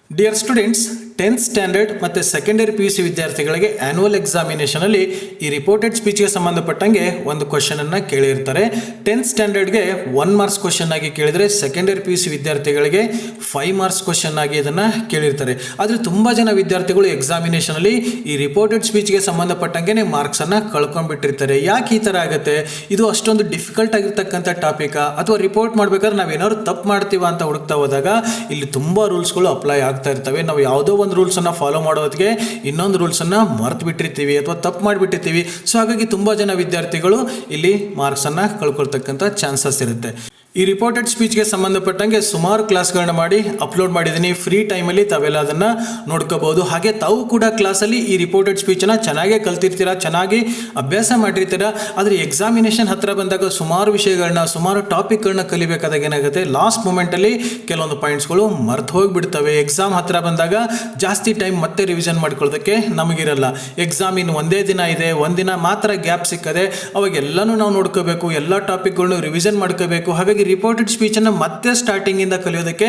Dear students, 10th standard ಮತ್ತು secondary PUC ವಿದ್ಯಾರ್ಥಿಗಳಿಗೆ annual ಎಕ್ಸಾಮಿನೇಷನಲ್ಲಿ ಈ ರಿಪೋರ್ಟೆಡ್ ಸ್ಪೀಚ್ಗೆ ಸಂಬಂಧಪಟ್ಟಂಗೆ ಒಂದು ಕ್ವಶನನ್ನು ಕೇಳಿರ್ತಾರೆ. 10th ಸ್ಟ್ಯಾಂಡರ್ಡ್ಗೆ 1 ಮಾರ್ಕ್ಸ್ ಕ್ವಶನ್ ಆಗಿ ಕೇಳಿದರೆ ಸೆಕೆಂಡರಿ PUC ವಿದ್ಯಾರ್ಥಿಗಳಿಗೆ 5 ಮಾರ್ಕ್ಸ್ ಕ್ವಶನ್ ಆಗಿ ಇದನ್ನು ಕೇಳಿರ್ತಾರೆ. ಆದರೆ ತುಂಬ ಜನ ವಿದ್ಯಾರ್ಥಿಗಳು ಎಕ್ಸಾಮಿನೇಷನಲ್ಲಿ ಈ ರಿಪೋರ್ಟೆಡ್ ಸ್ಪೀಚ್ಗೆ ಸಂಬಂಧಪಟ್ಟಂಗೆ ಮಾರ್ಕ್ಸನ್ನು ಕಳ್ಕೊಂಡ್ಬಿಟ್ಟಿರ್ತಾರೆ. ಯಾಕೆ ಈ ಥರ ಆಗುತ್ತೆ? ಇದು ಅಷ್ಟೊಂದು ಡಿಫಿಕಲ್ಟ್ ಆಗಿರ್ತಕ್ಕಂಥ ಟಾಪಿಕಾ ಅಥವಾ ರಿಪೋರ್ಟ್ ಮಾಡಬೇಕಾದ್ರೆ ನಾವೇನಾದ್ರು ತಪ್ಪು ಮಾಡ್ತೀವ ಅಂತ ಹುಡುಕ್ತಾ ಹೋದಾಗ ಇಲ್ಲಿ ತುಂಬ ರೂಲ್ಸ್ಗಳು ಅಪ್ಲೈ ಆಗ್ತಾ ಇರ್ತವೆ. ನಾವು ಯಾವುದೋ ಒಂದು ರೂಲ್ಸನ್ನು ಫಾಲೋ ಮಾಡೋದಕ್ಕೆ ಇನ್ನೊಂದು ರೂಲ್ಸನ್ನು ಮರೆತು ಬಿಟ್ಟಿರ್ತೀವಿ ಅಥವಾ ತಪ್ಪು ಮಾಡಿಬಿಟ್ಟಿರ್ತೀವಿ. ಸೊ ಹಾಗಾಗಿ ತುಂಬ ಜನ ವಿದ್ಯಾರ್ಥಿಗಳು ಇಲ್ಲಿ ಮಾರ್ಕ್ಸನ್ನು ಕಳ್ಕೊಳ್ತಕ್ಕಂಥ ಚಾನ್ಸಸ್ ಇರುತ್ತೆ. ಈ ರಿಪೋರ್ಟೆಡ್ ಸ್ಪೀಚ್ಗೆ ಸಂಬಂಧಪಟ್ಟಂಗೆ ಸುಮಾರು ಕ್ಲಾಸ್ಗಳನ್ನ ಮಾಡಿ ಅಪ್ಲೋಡ್ ಮಾಡಿದ್ದೀನಿ. ಫ್ರೀ ಟೈಮಲ್ಲಿ ತಾವೆಲ್ಲ ಅದನ್ನು ನೋಡ್ಕೋಬಹುದು. ಹಾಗೆ ತಾವು ಕೂಡ ಕ್ಲಾಸಲ್ಲಿ ಈ ರಿಪೋರ್ಟೆಡ್ ಸ್ಪೀಚನ್ನು ಚೆನ್ನಾಗೇ ಕಲ್ತಿರ್ತೀರ, ಚೆನ್ನಾಗಿ ಅಭ್ಯಾಸ ಮಾಡಿರ್ತೀರ. ಆದರೆ ಎಕ್ಸಾಮಿನೇಷನ್ ಹತ್ತಿರ ಬಂದಾಗ ಸುಮಾರು ವಿಷಯಗಳನ್ನ, ಸುಮಾರು ಟಾಪಿಕ್ಗಳನ್ನ ಕಲಿಬೇಕಾದಾಗ ಏನಾಗುತ್ತೆ, ಲಾಸ್ಟ್ ಮೂಮೆಂಟಲ್ಲಿ ಕೆಲವೊಂದು ಪಾಯಿಂಟ್ಸ್ಗಳು ಮರ್ತು ಹೋಗಿಬಿಡ್ತವೆ. ಎಕ್ಸಾಮ್ ಹತ್ತಿರ ಬಂದಾಗ ಜಾಸ್ತಿ ಟೈಮ್ ಮತ್ತೆ ರಿವಿಷನ್ ಮಾಡ್ಕೊಳ್ಳೋದಕ್ಕೆ ನಮಗಿರಲ್ಲ. ಎಕ್ಸಾಮ್ ಇನ್ನು ಒಂದೇ ದಿನ ಇದೆ, ಒಂದಿನ ಮಾತ್ರ ಗ್ಯಾಪ್ ಸಿಕ್ಕದೆ, ಅವಾಗೆಲ್ಲನೂ ನಾವು ನೋಡ್ಕೋಬೇಕು, ಎಲ್ಲ ಟಾಪಿಕ್ಗಳನ್ನು ರಿವಿಷನ್ ಮಾಡ್ಕೋಬೇಕು. ಹಾಗಾಗಿ ರಿಪೋರ್ಟೆಡ್ ಸ್ಪೀಚನ್ನು ಮತ್ತೆ ಸ್ಟಾರ್ಟಿಂಗಿಂದ ಕಲಿಯೋದಕ್ಕೆ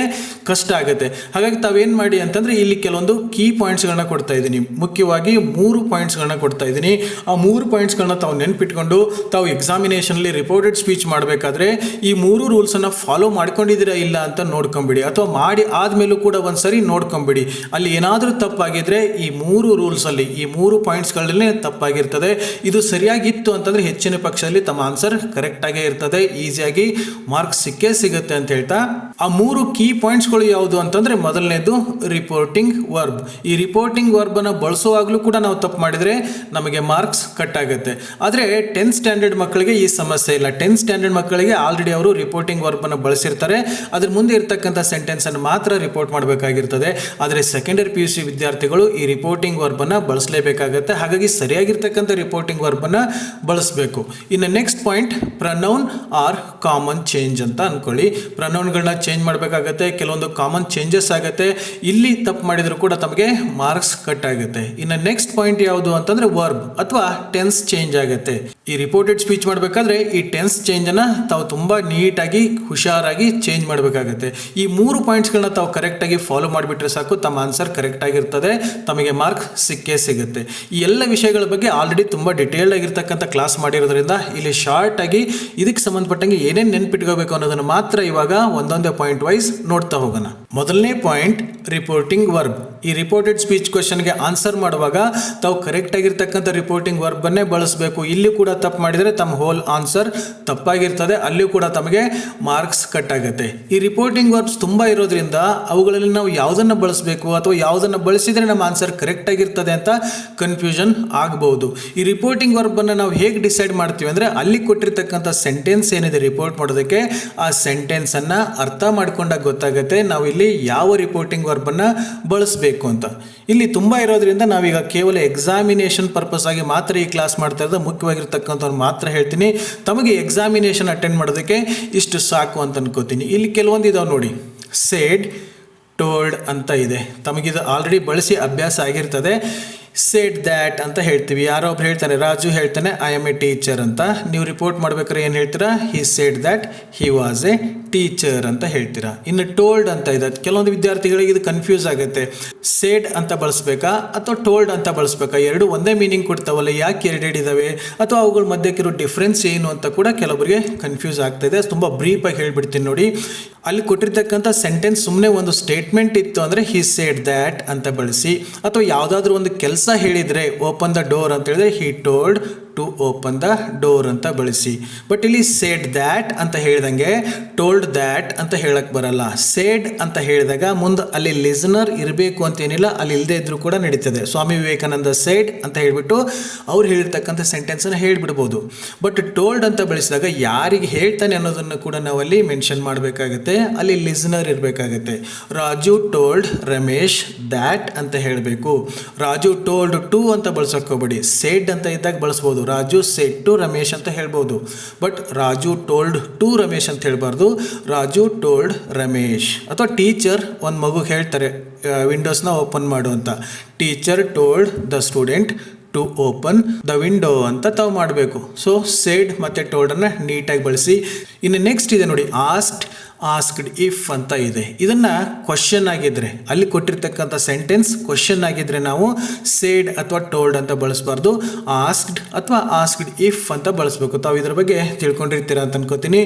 ಕಷ್ಟ ಆಗುತ್ತೆ. ಹಾಗಾಗಿ ತಾವೇನು ಮಾಡಿ ಅಂತಂದರೆ ಇಲ್ಲಿ ಕೆಲವೊಂದು ಕೀ ಪಾಯಿಂಟ್ಸ್ಗಳನ್ನ ಕೊಡ್ತಾ ಇದ್ದೀನಿ. ಮುಖ್ಯವಾಗಿ 3 ಪಾಯಿಂಟ್ಸ್ಗಳನ್ನ ಕೊಡ್ತಾ ಇದ್ದೀನಿ. ಆ 3 ಪಾಯಿಂಟ್ಸ್ಗಳನ್ನ ತಾವು ನೆನ್ಪಿಟ್ಕೊಂಡು ತಾವು ಎಕ್ಸಾಮಿನೇಷನಲ್ಲಿ ರಿಪೋರ್ಟೆಡ್ ಸ್ಪೀಚ್ ಮಾಡಬೇಕಾದ್ರೆ ಈ 3 ರೂಲ್ಸನ್ನು ಫಾಲೋ ಮಾಡ್ಕೊಂಡಿದ್ದೀರಾ ಇಲ್ಲ ಅಂತ ನೋಡ್ಕೊಂಬಿಡಿ, ಅಥವಾ ಮಾಡಿ ಆದಮೇಲೂ ಕೂಡ ಒಂದು ಸರಿ ನೋಡ್ಕೊಂಬಿಡಿ. ಅಲ್ಲಿ ಏನಾದರೂ ತಪ್ಪಾಗಿದ್ದರೆ ಈ 3 ರೂಲ್ಸಲ್ಲಿ ಈ 3 ಪಾಯಿಂಟ್ಸ್ಗಳಲ್ಲೇ ತಪ್ಪಾಗಿರ್ತದೆ. ಇದು ಸರಿಯಾಗಿತ್ತು ಅಂತಂದರೆ ಹೆಚ್ಚಿನ ಪಕ್ಷದಲ್ಲಿ ತಮ್ಮ ಆನ್ಸರ್ ಕರೆಕ್ಟಾಗೇ ಇರ್ತದೆ, ಈಸಿಯಾಗಿ ಮಾರ್ಕ್ಸ್ ಸಿಕ್ಕೇ ಸಿಗುತ್ತೆ ಅಂತ ಹೇಳ್ತಾ, ಆ 3 ಕೀ ಪಾಯಿಂಟ್ಸ್ಗಳು ಯಾವುದು ಅಂತಂದರೆ, ಮೊದಲನೇದು ರಿಪೋರ್ಟಿಂಗ್ ವರ್ಬ್. ಈ ರಿಪೋರ್ಟಿಂಗ್ ವರ್ಬನ್ನು ಬಳಸುವಾಗಲೂ ಕೂಡ ನಾವು ತಪ್ಪು ಮಾಡಿದರೆ ನಮಗೆ ಮಾರ್ಕ್ಸ್ ಕಟ್ ಆಗುತ್ತೆ. ಆದರೆ 10th ಸ್ಟ್ಯಾಂಡರ್ಡ್ ಮಕ್ಕಳಿಗೆ ಈ ಸಮಸ್ಯೆ ಇಲ್ಲ. 10th ಸ್ಟ್ಯಾಂಡರ್ಡ್ ಮಕ್ಕಳಿಗೆ ಆಲ್ರೆಡಿ ಅವರು ರಿಪೋರ್ಟಿಂಗ್ ವರ್ಬನ್ನು ಬಳಸಿರ್ತಾರೆ. ಅದ್ರ ಮುಂದೆ ಇರ್ತಕ್ಕಂಥ ಸೆಂಟೆನ್ಸನ್ನು ಮಾತ್ರ ರಿಪೋರ್ಟ್ ಮಾಡಬೇಕಾಗಿರ್ತದೆ. ಆದರೆ ಸೆಕೆಂಡರಿ PUC ವಿದ್ಯಾರ್ಥಿಗಳು ಈ ರಿಪೋರ್ಟಿಂಗ್ ವರ್ಬನ್ನು ಬಳಸಲೇಬೇಕಾಗತ್ತೆ. ಹಾಗಾಗಿ ಸರಿಯಾಗಿರ್ತಕ್ಕಂಥ ರಿಪೋರ್ಟಿಂಗ್ ವರ್ಬನ್ನು ಬಳಸಬೇಕು. ಇನ್ನು next point, pronoun are common change ಅಂತ ಅನ್ಕೊಳ್ಳಿ. ಪ್ರನೌನ್ಗಳನ್ನ ಚೇಂಜ್ ಮಾಡಬೇಕಾಗತ್ತೆ, ಕೆಲವೊಂದು ಕಾಮನ್ ಚೇಂಜಸ್ ಆಗುತ್ತೆ. ಇಲ್ಲಿ ತಪ್ಪು ಮಾಡಿದ್ರು ಕೂಡ ತಮಗೆ ಮಾರ್ಕ್ಸ್ ಕಟ್ ಆಗುತ್ತೆ. ಇನ್ನು ನೆಕ್ಸ್ಟ್ ಪಾಯಿಂಟ್ ಯಾವುದು ಅಂತಂದ್ರೆ ವರ್ಬ್ ಅಥವಾ ಟೆನ್ಸ್ ಚೇಂಜ್ ಆಗುತ್ತೆ. ಈ ರಿಪೋರ್ಟೆಡ್ ಸ್ಪೀಚ್ ಮಾಡಬೇಕಾದ್ರೆ ಈ ಟೆನ್ಸ್ ಚೇಂಜನ್ನು ತಾವು ತುಂಬ ನೀಟಾಗಿ ಹುಷಾರಾಗಿ ಚೇಂಜ್ ಮಾಡಬೇಕಾಗತ್ತೆ. ಈ 3 ಪಾಯಿಂಟ್ಸ್ಗಳನ್ನ ತಾವು ಕರೆಕ್ಟಾಗಿ ಫಾಲೋ ಮಾಡಿಬಿಟ್ರೆ ಸಾಕು, ತಮ್ಮ ಆನ್ಸರ್ ಕರೆಕ್ಟ್ ಆಗಿರ್ತದೆ, ತಮಗೆ ಮಾರ್ಕ್ಸ್ ಸಿಕ್ಕೇ ಸಿಗುತ್ತೆ. ಈ ಎಲ್ಲ ವಿಷಯಗಳ ಬಗ್ಗೆ ಆಲ್ರೆಡಿ ತುಂಬ ಡಿಟೇಲ್ಡ್ ಆಗಿರ್ತಕ್ಕಂಥ ಕ್ಲಾಸ್ ಮಾಡಿರೋದ್ರಿಂದ ಇಲ್ಲಿ ಶಾರ್ಟ್ ಆಗಿ ಇದಕ್ಕೆ ಸಂಬಂಧಪಟ್ಟಂಗೆ ಏನೇನು ನೆನ್ಪಿಟ್ಕೋಬೇಕು ಅನ್ನೋದನ್ನು ಮಾತ್ರ ಇವಾಗ ಒಂದೊಂದೇ ಪಾಯಿಂಟ್ ವೈಸ್ ನೋಡ್ತಾ ಹೋಗೋಣ. ಮೊದಲನೇ ಪಾಯಿಂಟ್, ರಿಪೋರ್ಟಿಂಗ್ ವರ್ಬ್. ಈ ರಿಪೋರ್ಟೆಡ್ ಸ್ಪೀಚ್ ಕ್ವಶನ್ಗೆ ಆನ್ಸರ್ ಮಾಡುವಾಗ ತಾವು ಕರೆಕ್ಟ್ ಆಗಿರ್ತಕ್ಕಂಥ ರಿಪೋರ್ಟಿಂಗ್ ವರ್ಬನ್ನೇ ಬಳಸಬೇಕು. ಇಲ್ಲಿ ಕೂಡ ತಪ್ಪು ಮಾಡಿದರೆ ತಮ್ಮ ಹೋಲ್ ಆನ್ಸರ್ ತಪ್ಪಾಗಿರ್ತದೆ, ಅಲ್ಲಿಯೂ ಕೂಡ ತಮಗೆ ಮಾರ್ಕ್ಸ್ ಕಟ್ ಆಗುತ್ತೆ. ಈ ರಿಪೋರ್ಟಿಂಗ್ ವರ್ಬ್ಸ್ ತುಂಬ ಇರೋದ್ರಿಂದ ಅವುಗಳಲ್ಲಿ ನಾವು ಯಾವುದನ್ನು ಬಳಸಬೇಕು ಅಥವಾ ಯಾವುದನ್ನು ಬಳಸಿದರೆ ನಮ್ಮ ಆನ್ಸರ್ ಕರೆಕ್ಟ್ ಆಗಿರ್ತದೆ ಅಂತ ಕನ್ಫ್ಯೂಷನ್ ಆಗಬಹುದು. ಈ ರಿಪೋರ್ಟಿಂಗ್ ವರ್ಬನ್ನು ನಾವು ಹೇಗೆ ಡಿಸೈಡ್ ಮಾಡ್ತೀವಿ ಅಂದರೆ, ಅಲ್ಲಿ ಕೊಟ್ಟಿರ್ತಕ್ಕಂಥ ಸೆಂಟೆನ್ಸ್ ಏನಿದೆ ರಿಪೋರ್ಟ್ ಮಾಡೋದಕ್ಕೆ, ಆ ಸೆಂಟೆನ್ಸನ್ನು ಅರ್ಥ ಮಾಡ್ಕೊಂಡಾಗ ಗೊತ್ತಾಗುತ್ತೆ ನಾವು ಇಲ್ಲಿ ಯಾವ ರಿಪೋರ್ಟಿಂಗ್ ವರ್ಬನ್ನು ಬಳಸಬೇಕು ಅಂತ. ಇಲ್ಲಿ ತುಂಬ ಇರೋದ್ರಿಂದ ನಾವೀಗ ಕೇವಲ ಎಕ್ಸಾಮಿನೇಷನ್ ಪರ್ಪಸ್ ಆಗಿ ಮಾತ್ರ ಈ ಕ್ಲಾಸ್ ಮಾಡ್ತಾ ಇರೋದು. ಮುಖ್ಯವಾಗಿರ್ತಕ್ಕಂಥವ್ರು ಮಾತ್ರ ಹೇಳ್ತೀನಿ. ತಮಗೆ ಎಕ್ಸಾಮಿನೇಷನ್ ಅಟೆಂಡ್ ಮಾಡೋದಕ್ಕೆ ಇಷ್ಟು ಸಾಕು ಅಂತ ಅನ್ಕೋತೀನಿ. ಇಲ್ಲಿ ಕೆಲವೊಂದು ಇದಾವೆ ನೋಡಿ, ಸೇಡ್, ಟೋಲ್ಡ್ ಅಂತ ಇದೆ. ತಮಗಿದು ಆಲ್ರೆಡಿ ಬಳಸಿ ಅಭ್ಯಾಸ ಆಗಿರ್ತದೆ. ಸೇಡ್ ದ್ಯಾಟ್ ಅಂತ ಹೇಳ್ತೀವಿ. ಯಾರೋ ಒಬ್ರು ಹೇಳ್ತಾನೆ, ರಾಜು ಹೇಳ್ತಾನೆ ಐ ಆಮ್ ಎ ಟೀಚರ್ ಅಂತ. ನೀವು ರಿಪೋರ್ಟ್ ಮಾಡ್ಬೇಕಾದ್ರೆ ಏನು ಹೇಳ್ತೀರಾ? ಹಿ seed that he was A teacher ಅಂತ ಹೇಳ್ತೀರಾ. ಇನ್ನು ಟೋಲ್ಡ್ ಅಂತ ಇದೆ. ಕೆಲವೊಂದು ವಿದ್ಯಾರ್ಥಿಗಳಿಗೆ ಇದು ಕನ್ಫ್ಯೂಸ್ ಆಗುತ್ತೆ. ಸೇಡ್ ಅಂತ ಬಳಸಬೇಕಾ ಅಥವಾ ಟೋಲ್ಡ್ ಅಂತ ಬಳಸಬೇಕಾ? ಎರಡು ಒಂದೇ ಮೀನಿಂಗ್ ಕೊಡ್ತಾವಲ್ಲ, ಯಾಕೆ ಎರಡೆರಡು ಇದ್ದಾವೆ ಅಥವಾ ಅವುಗಳ ಮಧ್ಯಕ್ಕಿರೋ ಡಿಫ್ರೆನ್ಸ್ ಏನು ಅಂತ ಕೂಡ ಕೆಲವರಿಗೆ ಕನ್ಫ್ಯೂಸ್ ಆಗ್ತಾಯಿದೆ. ತುಂಬ ಬ್ರೀಫಾಗಿ ಹೇಳ್ಬಿಡ್ತೀನಿ ನೋಡಿ. ಅಲ್ಲಿ ಕೊಟ್ಟಿರ್ತಕ್ಕಂಥ ಸೆಂಟೆನ್ಸ್ ಸುಮ್ಮನೆ ಒಂದು ಸ್ಟೇಟ್ಮೆಂಟ್ ಇತ್ತು ಅಂದರೆ ಹಿ ಸೇಡ್ ದ್ಯಾಟ್ ಅಂತ ಬಳಸಿ, ಅಥವಾ ಯಾವುದಾದ್ರೂ ಒಂದು ಕೆಲಸ ಹೇಳಿದರೆ ಓಪನ್ ದ ಡೋರ್ ಅಂತ ಹೇಳಿದ್ರೆ he told to open the door ಅಂತ ಬಳಸಿ. ಬಟ್ ಇಲ್ಲಿ ಸೇಡ್ ದ್ಯಾಟ್ ಅಂತ ಹೇಳಿದಂಗೆ ಟೋಲ್ಡ್ ದ್ಯಾಟ್ ಅಂತ ಹೇಳಕ್ಕೆ ಬರಲ್ಲ. ಸೇಡ್ ಅಂತ ಹೇಳಿದಾಗ ಮುಂದೆ ಅಲ್ಲಿ ಲಿಸನರ್ ಇರಬೇಕು ಅಂತೇನಿಲ್ಲ, ಅಲ್ಲಿ ಇಲ್ಲದೆ ಇದ್ರೂ ಕೂಡ ನಡೀತದೆ. ಸ್ವಾಮಿ ವಿವೇಕಾನಂದ ಸೇಡ್ ಅಂತ ಹೇಳಿಬಿಟ್ಟು ಅವ್ರು ಹೇಳಿರ್ತಕ್ಕಂಥ ಸೆಂಟೆನ್ಸನ್ನು ಹೇಳಿಬಿಡ್ಬೋದು. ಬಟ್ ಟೋಲ್ಡ್ ಅಂತ ಬಳಸಿದಾಗ ಯಾರಿಗೆ ಹೇಳ್ತಾನೆ ಅನ್ನೋದನ್ನು ಕೂಡ ನಾವು ಅಲ್ಲಿ ಮೆನ್ಷನ್ ಮಾಡಬೇಕಾಗುತ್ತೆ, ಅಲ್ಲಿ ಲಿಸನರ್ ಇರಬೇಕಾಗುತ್ತೆ. ರಾಜು ಟೋಲ್ಡ್ ರಮೇಶ್ ದ್ಯಾಟ್ ಅಂತ ಹೇಳಬೇಕು. ರಾಜು ಟೋಲ್ಡ್ ಟು ಅಂತ ಬಳಸೋಕೆ ಹೋಗ್ಬೇಡಿ. ಸೇಡ್ ಅಂತ ಇದ್ದಾಗ ಬಳಸ್ಬೋದು. ರಾಜು ಸೆಡ್ ಟು ರಮೇಶ್ ಅಂತ ಹೇಳ್ಬೋದು. But Raju told to Ramesh ಅಂತ ಹೇಳ್ಬಾರ್ದು, ರಾಜು ಟೋಲ್ಡ್ ರಮೇಶ್. ಅಥವಾ ಟೀಚರ್ ಒಂದು ಮಗುಗೆ ಹೇಳ್ತಾರೆ ವಿಂಡೋಸ್ನ ಓಪನ್ ಮಾಡು ಅಂತ. Teacher told the student to open the window ಅಂತ ತಾವು ಮಾಡಬೇಕು. ಸೊ ಸೇಡ್ ಮತ್ತು ಟೋಲ್ಡನ್ನು ನೀಟಾಗಿ ಬಳಸಿ. ಇನ್ನು ನೆಕ್ಸ್ಟ್ ಇದೆ ನೋಡಿ, ಆಸ್ಕ್ಡ್ ಆಸ್ಕ್ಡ್ ಇಫ್ ಅಂತ ಇದೆ. ಇದನ್ನು ಕ್ವಶನ್ ಆಗಿದ್ದರೆ, ಅಲ್ಲಿ ಕೊಟ್ಟಿರ್ತಕ್ಕಂಥ ಸೆಂಟೆನ್ಸ್ ಕ್ವಶನ್ ಆಗಿದ್ದರೆ ನಾವು ಸೇಡ್ ಅಥವಾ ಟೋಲ್ಡ್ ಅಂತ ಬಳಸಬಾರ್ದು, ಆಸ್ಕ್ಡ್ ಅಥವಾ ಆಸ್ಕ್ಡ್ ಇಫ್ ಅಂತ ಬಳಸಬೇಕು. ತಾವು ಇದ್ರ ಬಗ್ಗೆ ತಿಳ್ಕೊಂಡಿರ್ತೀರ ಅಂತ ಅನ್ಕೋತೀನಿ.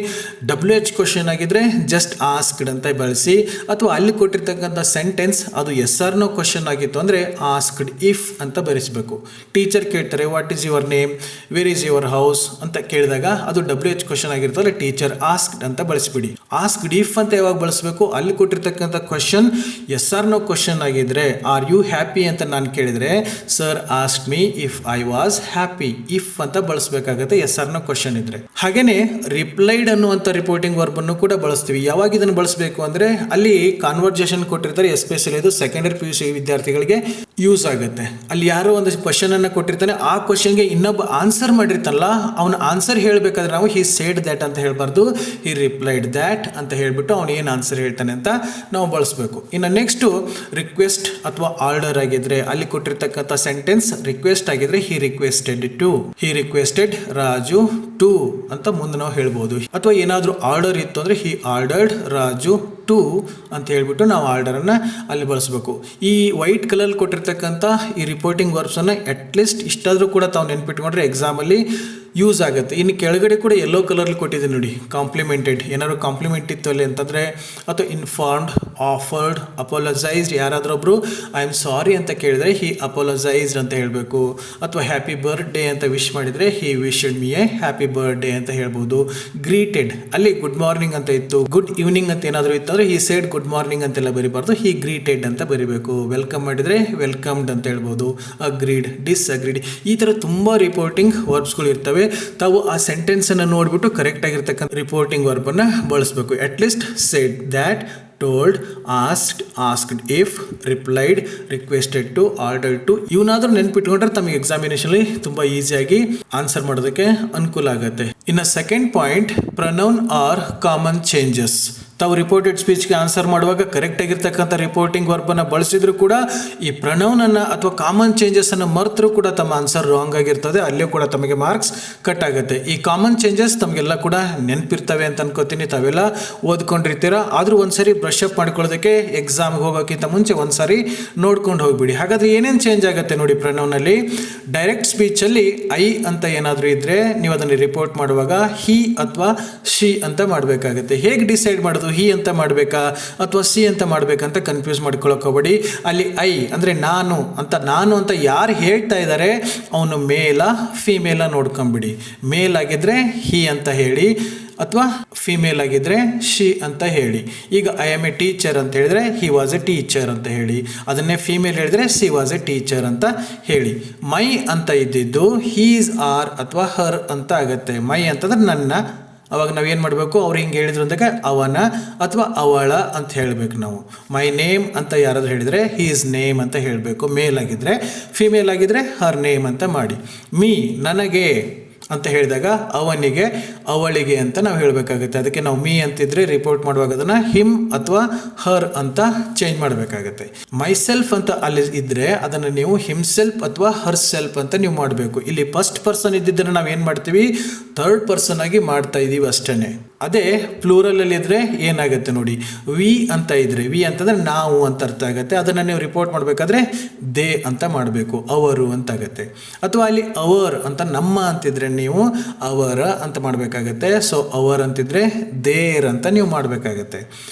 WH ಕ್ವಶನ್ ಆಗಿದ್ದರೆ ಜಸ್ಟ್ ಆಸ್ಕ್ಡ್ ಅಂತ ಬಳಸಿ, ಅಥವಾ ಅಲ್ಲಿ ಕೊಟ್ಟಿರ್ತಕ್ಕಂಥ ಸೆಂಟೆನ್ಸ್ ಅದು ಎಸ್ ಆರ್ ನೋ ಕ್ವಶನ್ ಆಗಿತ್ತು ಅಂದರೆ ಆಸ್ಕ್ಡ್ ಇಫ್ ಅಂತ ಬರೆಸಬೇಕು. ಟೀಚರ್ ಕೇಳ್ತಾರೆ what is your name, where is your house ಅಂತ ಕೇಳಿದಾಗ ಅದು WH ಕ್ವಶನ್ ಆಗಿರ್ತದೆ, ಟೀಚರ್ ಆಸ್ಕ್ಡ್ ಅಂತ ಬಳಸಿಬಿಡಿ. ಆಸ್ಕ್ಡ್ ಇಫ್ ಅಂತ ಯಾವಾಗ ಬಳಸಬೇಕು, ಅಲ್ಲಿ ಕೊಟ್ಟಿರ್ತಕ್ಕಂಥ question yes or no question ಆಗಿದ್ರೆ, ಆರ್ ಯು ಹ್ಯಾಪಿ ಅಂತ ನಾನು ಕೇಳಿದರೆ sir asked me if I was happy, if ಅಂತ ಬಳಸಬೇಕಾಗುತ್ತೆ ಎಸ್ ಆರ್ ನೋ ಕ್ವಶನ್ ಇದ್ರೆ. ಹಾಗೇನೆ ರಿಪ್ಲೈಡ್ ಅನ್ನುವಂಥ ರಿಪೋರ್ಟಿಂಗ್ ವರ್ಬ್ ಅನ್ನು ಕೂಡ ಬಳಸ್ತೀವಿ. ಯಾವಾಗ ಇದನ್ನು ಬಳಸಬೇಕು ಅಂದರೆ ಅಲ್ಲಿ ಕಾನ್ವರ್ಜೇಷನ್ ಕೊಟ್ಟಿರ್ತಾರೆ, ಎಸ್ಪೆಷಲಿ ಇದು ಸೆಕೆಂಡರಿ PUC ವಿದ್ಯಾರ್ಥಿಗಳಿಗೆ ಯೂಸ್ ಆಗುತ್ತೆ. ಅಲ್ಲಿ ಯಾರೋ ಒಂದು ಕ್ವಶನ್ ಅನ್ನು ಕೊಟ್ಟಿರ್ತಾನೆ, ಆ ಕ್ವಶನ್ಗೆ ಇನ್ನೊಬ್ಬ ಆನ್ಸರ್ ಮಾಡಿರ್ತಾನಲ್ಲ, ಅವನ ಆನ್ಸರ್ ಹೇಳಬೇಕಾದ್ರೆ ನಾವು ಹಿ ಸೇಡ್ ದ್ಯಾಟ್ ಅಂತ ಹೇಳಬಾರ್ದು, ಹಿ ರಿಪ್ಲೈಡ್ ದ್ಯಾಟ್ ಅಂತ ಹೇಳ್ಬಿಟ್ಟು ಅವನು ಏನು ಆನ್ಸರ್ ಹೇಳ್ತಾನೆ ಅಂತ ನಾವು ಬಳಸಬೇಕು. ಇನ್ನು ನೆಕ್ಸ್ಟು ರಿಕ್ವೆಸ್ಟ್ ಅಥವಾ ಆರ್ಡರ್ ಆಗಿದ್ರೆ, ಅಲ್ಲಿ ಕೊಟ್ಟಿರ್ತಕ್ಕಂಥ ಸೆಂಟೆನ್ಸ್ ರಿಕ್ವೆಸ್ಟ್ ಆಗಿದ್ರೆ ಹಿ ರಿಕ್ವೆಸ್ಟೆಡ್ ರಾಜು ಟು ಅಂತ ಮುಂದೆ ನಾವು ಹೇಳ್ಬೋದು. ಅಥವಾ ಏನಾದರೂ ಆರ್ಡರ್ ಇತ್ತು ಅಂದರೆ ಹಿ ಆರ್ಡರ್ಡ್ ರಾಜು ಟು ಅಂತ ಹೇಳ್ಬಿಟ್ಟು ನಾವು ಆರ್ಡರನ್ನು ಅಲ್ಲಿ ಬಳಸಬೇಕು. ಈ ವೈಟ್ ಕಲರ್ ಕೊಟ್ಟಿರ್ತಕ್ಕಂಥ ಈ ರಿಪೋರ್ಟಿಂಗ್ ವರ್ಬ್ಸನ್ನು ಅಟ್ಲೀಸ್ಟ್ ಇಷ್ಟಾದರೂ ಕೂಡ ತಾವು ನೆನ್ಪಿಟ್ಕೊಂಡ್ರೆ ಎಕ್ಸಾಮಲ್ಲಿ ಯೂಸ್ ಆಗುತ್ತೆ. ಇನ್ನು ಕೆಳಗಡೆ ಕೂಡ ಯೆಲ್ಲೋ ಕಲರ್ಲಿ ಕೊಟ್ಟಿದೆ ನೋಡಿ, ಕಾಂಪ್ಲಿಮೆಂಟೆಡ್, ಏನಾದ್ರು ಕಾಂಪ್ಲಿಮೆಂಟ್ ಇತ್ತು ಅಲ್ಲಿ ಅಂತಂದರೆ, ಅಥವಾ ಇನ್ಫಾರ್ಮ್ಡ್, ಆಫರ್ಡ್, ಅಪೋಲಜೈಸ್ಡ್, ಯಾರಾದ್ರೊಬ್ರು ಐ ಆಮ್ ಸಾರಿ ಅಂತ ಕೇಳಿದರೆ ಹಿ ಅಪೋಲಜೈಸ್ಡ್ ಅಂತ ಹೇಳಬೇಕು. ಅಥವಾ ಹ್ಯಾಪಿ ಬರ್ತ್ಡೇ ಅಂತ ವಿಶ್ ಮಾಡಿದರೆ he wished me a happy birthday ಅಂತ ಹೇಳ್ಬೋದು. ಗ್ರೀಟೆಡ್, ಅಲ್ಲಿ ಗುಡ್ ಮಾರ್ನಿಂಗ್ ಅಂತ ಇತ್ತು, ಗುಡ್ ಈವ್ನಿಂಗ್ ಅಂತ ಏನಾದರೂ ಇತ್ತು ಅಂದರೆ ಹಿ ಸೇಡ್ ಗುಡ್ ಮಾರ್ನಿಂಗ್ ಅಂತೆಲ್ಲ ಬರಿಬಾರ್ದು, ಹಿ ಗ್ರೀಟೆಡ್ ಅಂತ ಬರಿಬೇಕು. ವೆಲ್ಕಮ್ ಮಾಡಿದರೆ ವೆಲ್ಕಮ್ಡ್ ಅಂತ ಹೇಳ್ಬೋದು. ಅಗ್ರೀಡ್, ಡಿಸ್ಅಗ್ರೀಡ್, ಈ ಥರ ತುಂಬ ರಿಪೋರ್ಟಿಂಗ್ ವರ್ಬ್ಸ್ಗಳು ಇರ್ತವೆ. ತಾವು ಆ ಸೆಂಟೆನ್ಸ್ ಅನ್ನು ನೋಡಿಬಿಟ್ಟು ಕರೆಕ್ಟ್ ಆಗಿರ್ತಕ್ಕಂಥ ರಿಪೋರ್ಟಿಂಗ್ ವರ್ಬ್ ಅನ್ನ ಬಳಸಬೇಕು. At least said that, told, asked if, replied, requested to, ordered to, ಇವನಾದ್ರೂ ನೆನ್ಪಿಟ್ಕೊಂಡ್ರೆ ತಮಗೆ ಎಕ್ಸಾಮಿನೇಷನ್ಲಿ ತುಂಬಾ ಈಸಿಯಾಗಿ ಆನ್ಸರ್ ಮಾಡೋದಕ್ಕೆ ಅನುಕೂಲ ಆಗುತ್ತೆ. ಇನ್ನು second point, pronoun are common changes. ತಾವು ರಿಪೋರ್ಟೆಡ್ ಸ್ಪೀಚ್ಗೆ ಆನ್ಸರ್ ಮಾಡುವಾಗ ಕರೆಕ್ಟ್ ಆಗಿರ್ತಕ್ಕಂಥ ರಿಪೋರ್ಟಿಂಗ್ ವರ್ಬನ್ನು ಬಳಸಿದ್ರು ಕೂಡ ಈ ಪ್ರೊನೌನನ್ನು ಅಥವಾ ಕಾಮನ್ ಚೇಂಜಸ್ಸನ್ನು ಮರೆತರೂ ಕೂಡ ತಮ್ಮ ಆನ್ಸರ್ ರಾಂಗ್ ಆಗಿರ್ತದೆ, ಅಲ್ಲೇ ಕೂಡ ತಮಗೆ ಮಾರ್ಕ್ಸ್ ಕಟ್ ಆಗುತ್ತೆ. ಈ ಕಾಮನ್ ಚೇಂಜಸ್ ತಮಗೆಲ್ಲ ಕೂಡ ನೆನಪಿರ್ತವೆ ಅಂತ ಅನ್ಕೋತೀನಿ, ತಾವೆಲ್ಲ ಓದ್ಕೊಂಡಿರ್ತೀರ. ಆದರೂ ಒಂದ್ಸರಿ ಬ್ರಷ್ ಅಪ್ ಮಾಡ್ಕೊಳ್ಳೋದಕ್ಕೆ ಎಕ್ಸಾಮ್ಗೆ ಹೋಗೋಕ್ಕಿಂತ ಮುಂಚೆ ಒಂದ್ಸರಿ ನೋಡ್ಕೊಂಡು ಹೋಗ್ಬಿಡಿ. ಹಾಗಾದರೆ ಏನೇನು ಚೇಂಜ್ ಆಗುತ್ತೆ ನೋಡಿ ಪ್ರೊನೌನಲ್ಲಿ. ಡೈರೆಕ್ಟ್ ಸ್ಪೀಚಲ್ಲಿ ಐ ಅಂತ ಏನಾದರೂ ಇದ್ದರೆ ನೀವು ಅದನ್ನು ರಿಪೋರ್ಟ್ ಮಾಡುವಾಗ ಹಿ ಅಥವಾ ಶಿ ಅಂತ ಮಾಡಬೇಕಾಗುತ್ತೆ. ಹೇಗೆ ಡಿಸೈಡ್ ಮಾಡೋದು, ಹಿ ಅಂತ ಮಾಡಬೇಕಾ ಅಥವಾ ಸಿ ಅಂತ ಮಾಡಬೇಕಂತ ಕನ್ಫ್ಯೂಸ್ ಮಾಡ್ಕೊಳ್ಳೋಕೆ ಹೋಗಬೇಡಿ. ಅಲ್ಲಿ ಐ ಅಂದರೆ ನಾನು ಅಂತ ಯಾರು ಹೇಳ್ತಾ ಇದ್ದಾರೆ ಅವನು ಮೇಲ ಫಿಮೇಲ ನೋಡ್ಕೊಂಬಿಡಿ. ಮೇಲ್ ಆಗಿದ್ರೆ ಹಿ ಅಂತ ಹೇಳಿ, ಅಥವಾ ಫಿಮೇಲ್ ಆಗಿದ್ರೆ ಶಿ ಅಂತ ಹೇಳಿ. ಈಗ ಐ ಆಮ್ ಎ ಟೀಚರ್ ಅಂತ ಹೇಳಿದ್ರೆ ಹಿ ವಾಸ್ ಎ ಟೀಚರ್ ಅಂತ ಹೇಳಿ, ಅದನ್ನೇ ಫಿಮೇಲ್ ಹೇಳಿದ್ರೆ ಸಿ ವಾಸ್ ಎ ಟೀಚರ್ ಅಂತ ಹೇಳಿ. ಮೈ ಅಂತ ಇದ್ದಿದ್ದು ಹೀಸ್ ಆರ್ ಅಥವಾ ಹರ್ ಅಂತ ಆಗುತ್ತೆ. ಮೈ ಅಂತಂದ್ರೆ ನನ್ನ, ಅವಾಗ ನಾವು ಏನು ಮಾಡಬೇಕು, ಅವ್ರು ಹಿಂಗೆ ಹೇಳಿದ್ರು ಅಂದಾಗ ಅವನ ಅಥವಾ ಅವಳ ಅಂತ ಹೇಳಬೇಕು ನಾವು. ಮೈ ನೇಮ್ ಅಂತ ಯಾರಾದರೂ ಹೇಳಿದರೆ ಹೀಸ್ ನೇಮ್ ಅಂತ ಹೇಳಬೇಕು ಮೇಲ್ ಆಗಿದ್ರೆ. ಫಿಮೇಲ್ ಆಗಿದ್ರೆ ಹರ್ ನೇಮ್ ಅಂತ ಮಾಡಿ. ಮೀ ನನಗೆ ಅಂತ ಹೇಳಿದಾಗ ಅವನಿಗೆ ಅವಳಿಗೆ ಅಂತ ನಾವು ಹೇಳಬೇಕಾಗುತ್ತೆ. ಅದಕ್ಕೆ ನಾವು ಮೀ ಅಂತಿದ್ರೆ ರಿಪೋರ್ಟ್ ಮಾಡುವಾಗ ಅದನ್ನು ಹಿಮ್ ಅಥವಾ ಹರ್ ಅಂತ ಚೇಂಜ್ ಮಾಡಬೇಕಾಗತ್ತೆ. ಮೈ ಸೆಲ್ಫ್ ಅಂತ ಅಲ್ಲಿ ಇದ್ದರೆ ಅದನ್ನು ನೀವು ಹಿಮ್ಸೆಲ್ಫ್ ಅಥವಾ ಹರ್ ಸೆಲ್ಫ್ ಅಂತ ನೀವು ಮಾಡಬೇಕು. ಇಲ್ಲಿ ಫಸ್ಟ್ ಪರ್ಸನ್ ಇದ್ದಿದ್ದನ್ನು ನಾವು ಏನು ಮಾಡ್ತೀವಿ, ಥರ್ಡ್ ಪರ್ಸನ್ ಆಗಿ ಮಾಡ್ತಾ ಇದ್ದೀವಿ ಅಷ್ಟೇ. ಅದೇ ಪ್ಲೂರಲಲ್ಲಿ ಇದ್ದರೆ ಏನಾಗುತ್ತೆ ನೋಡಿ, ವಿ ಅಂತ ಇದ್ದರೆ, ವಿ ಅಂತಂದರೆ ನಾವು ಅಂತ ಅರ್ಥ ಆಗುತ್ತೆ. ಅದನ್ನು ನೀವು ರಿಪೋರ್ಟ್ ಮಾಡಬೇಕಾದ್ರೆ ದೇ ಅಂತ ಮಾಡಬೇಕು, ಅವರು ಅಂತ ಆಗುತ್ತೆ. ಅಥವಾ ಅಲ್ಲಿ ಅವರ್ ಅಂತ ನಮ್ಮ ಅಂತಿದ್ರೆ ನೀವು ಅವರ ಅಂತ ಮಾಡಬೇಕಾಗತ್ತೆ. ಸೊ ಅವರ್ ಅಂತಿದ್ರೆ ದೇರ್ ಅಂತ ನೀವು ಮಾಡಬೇಕಾಗತ್ತೆ.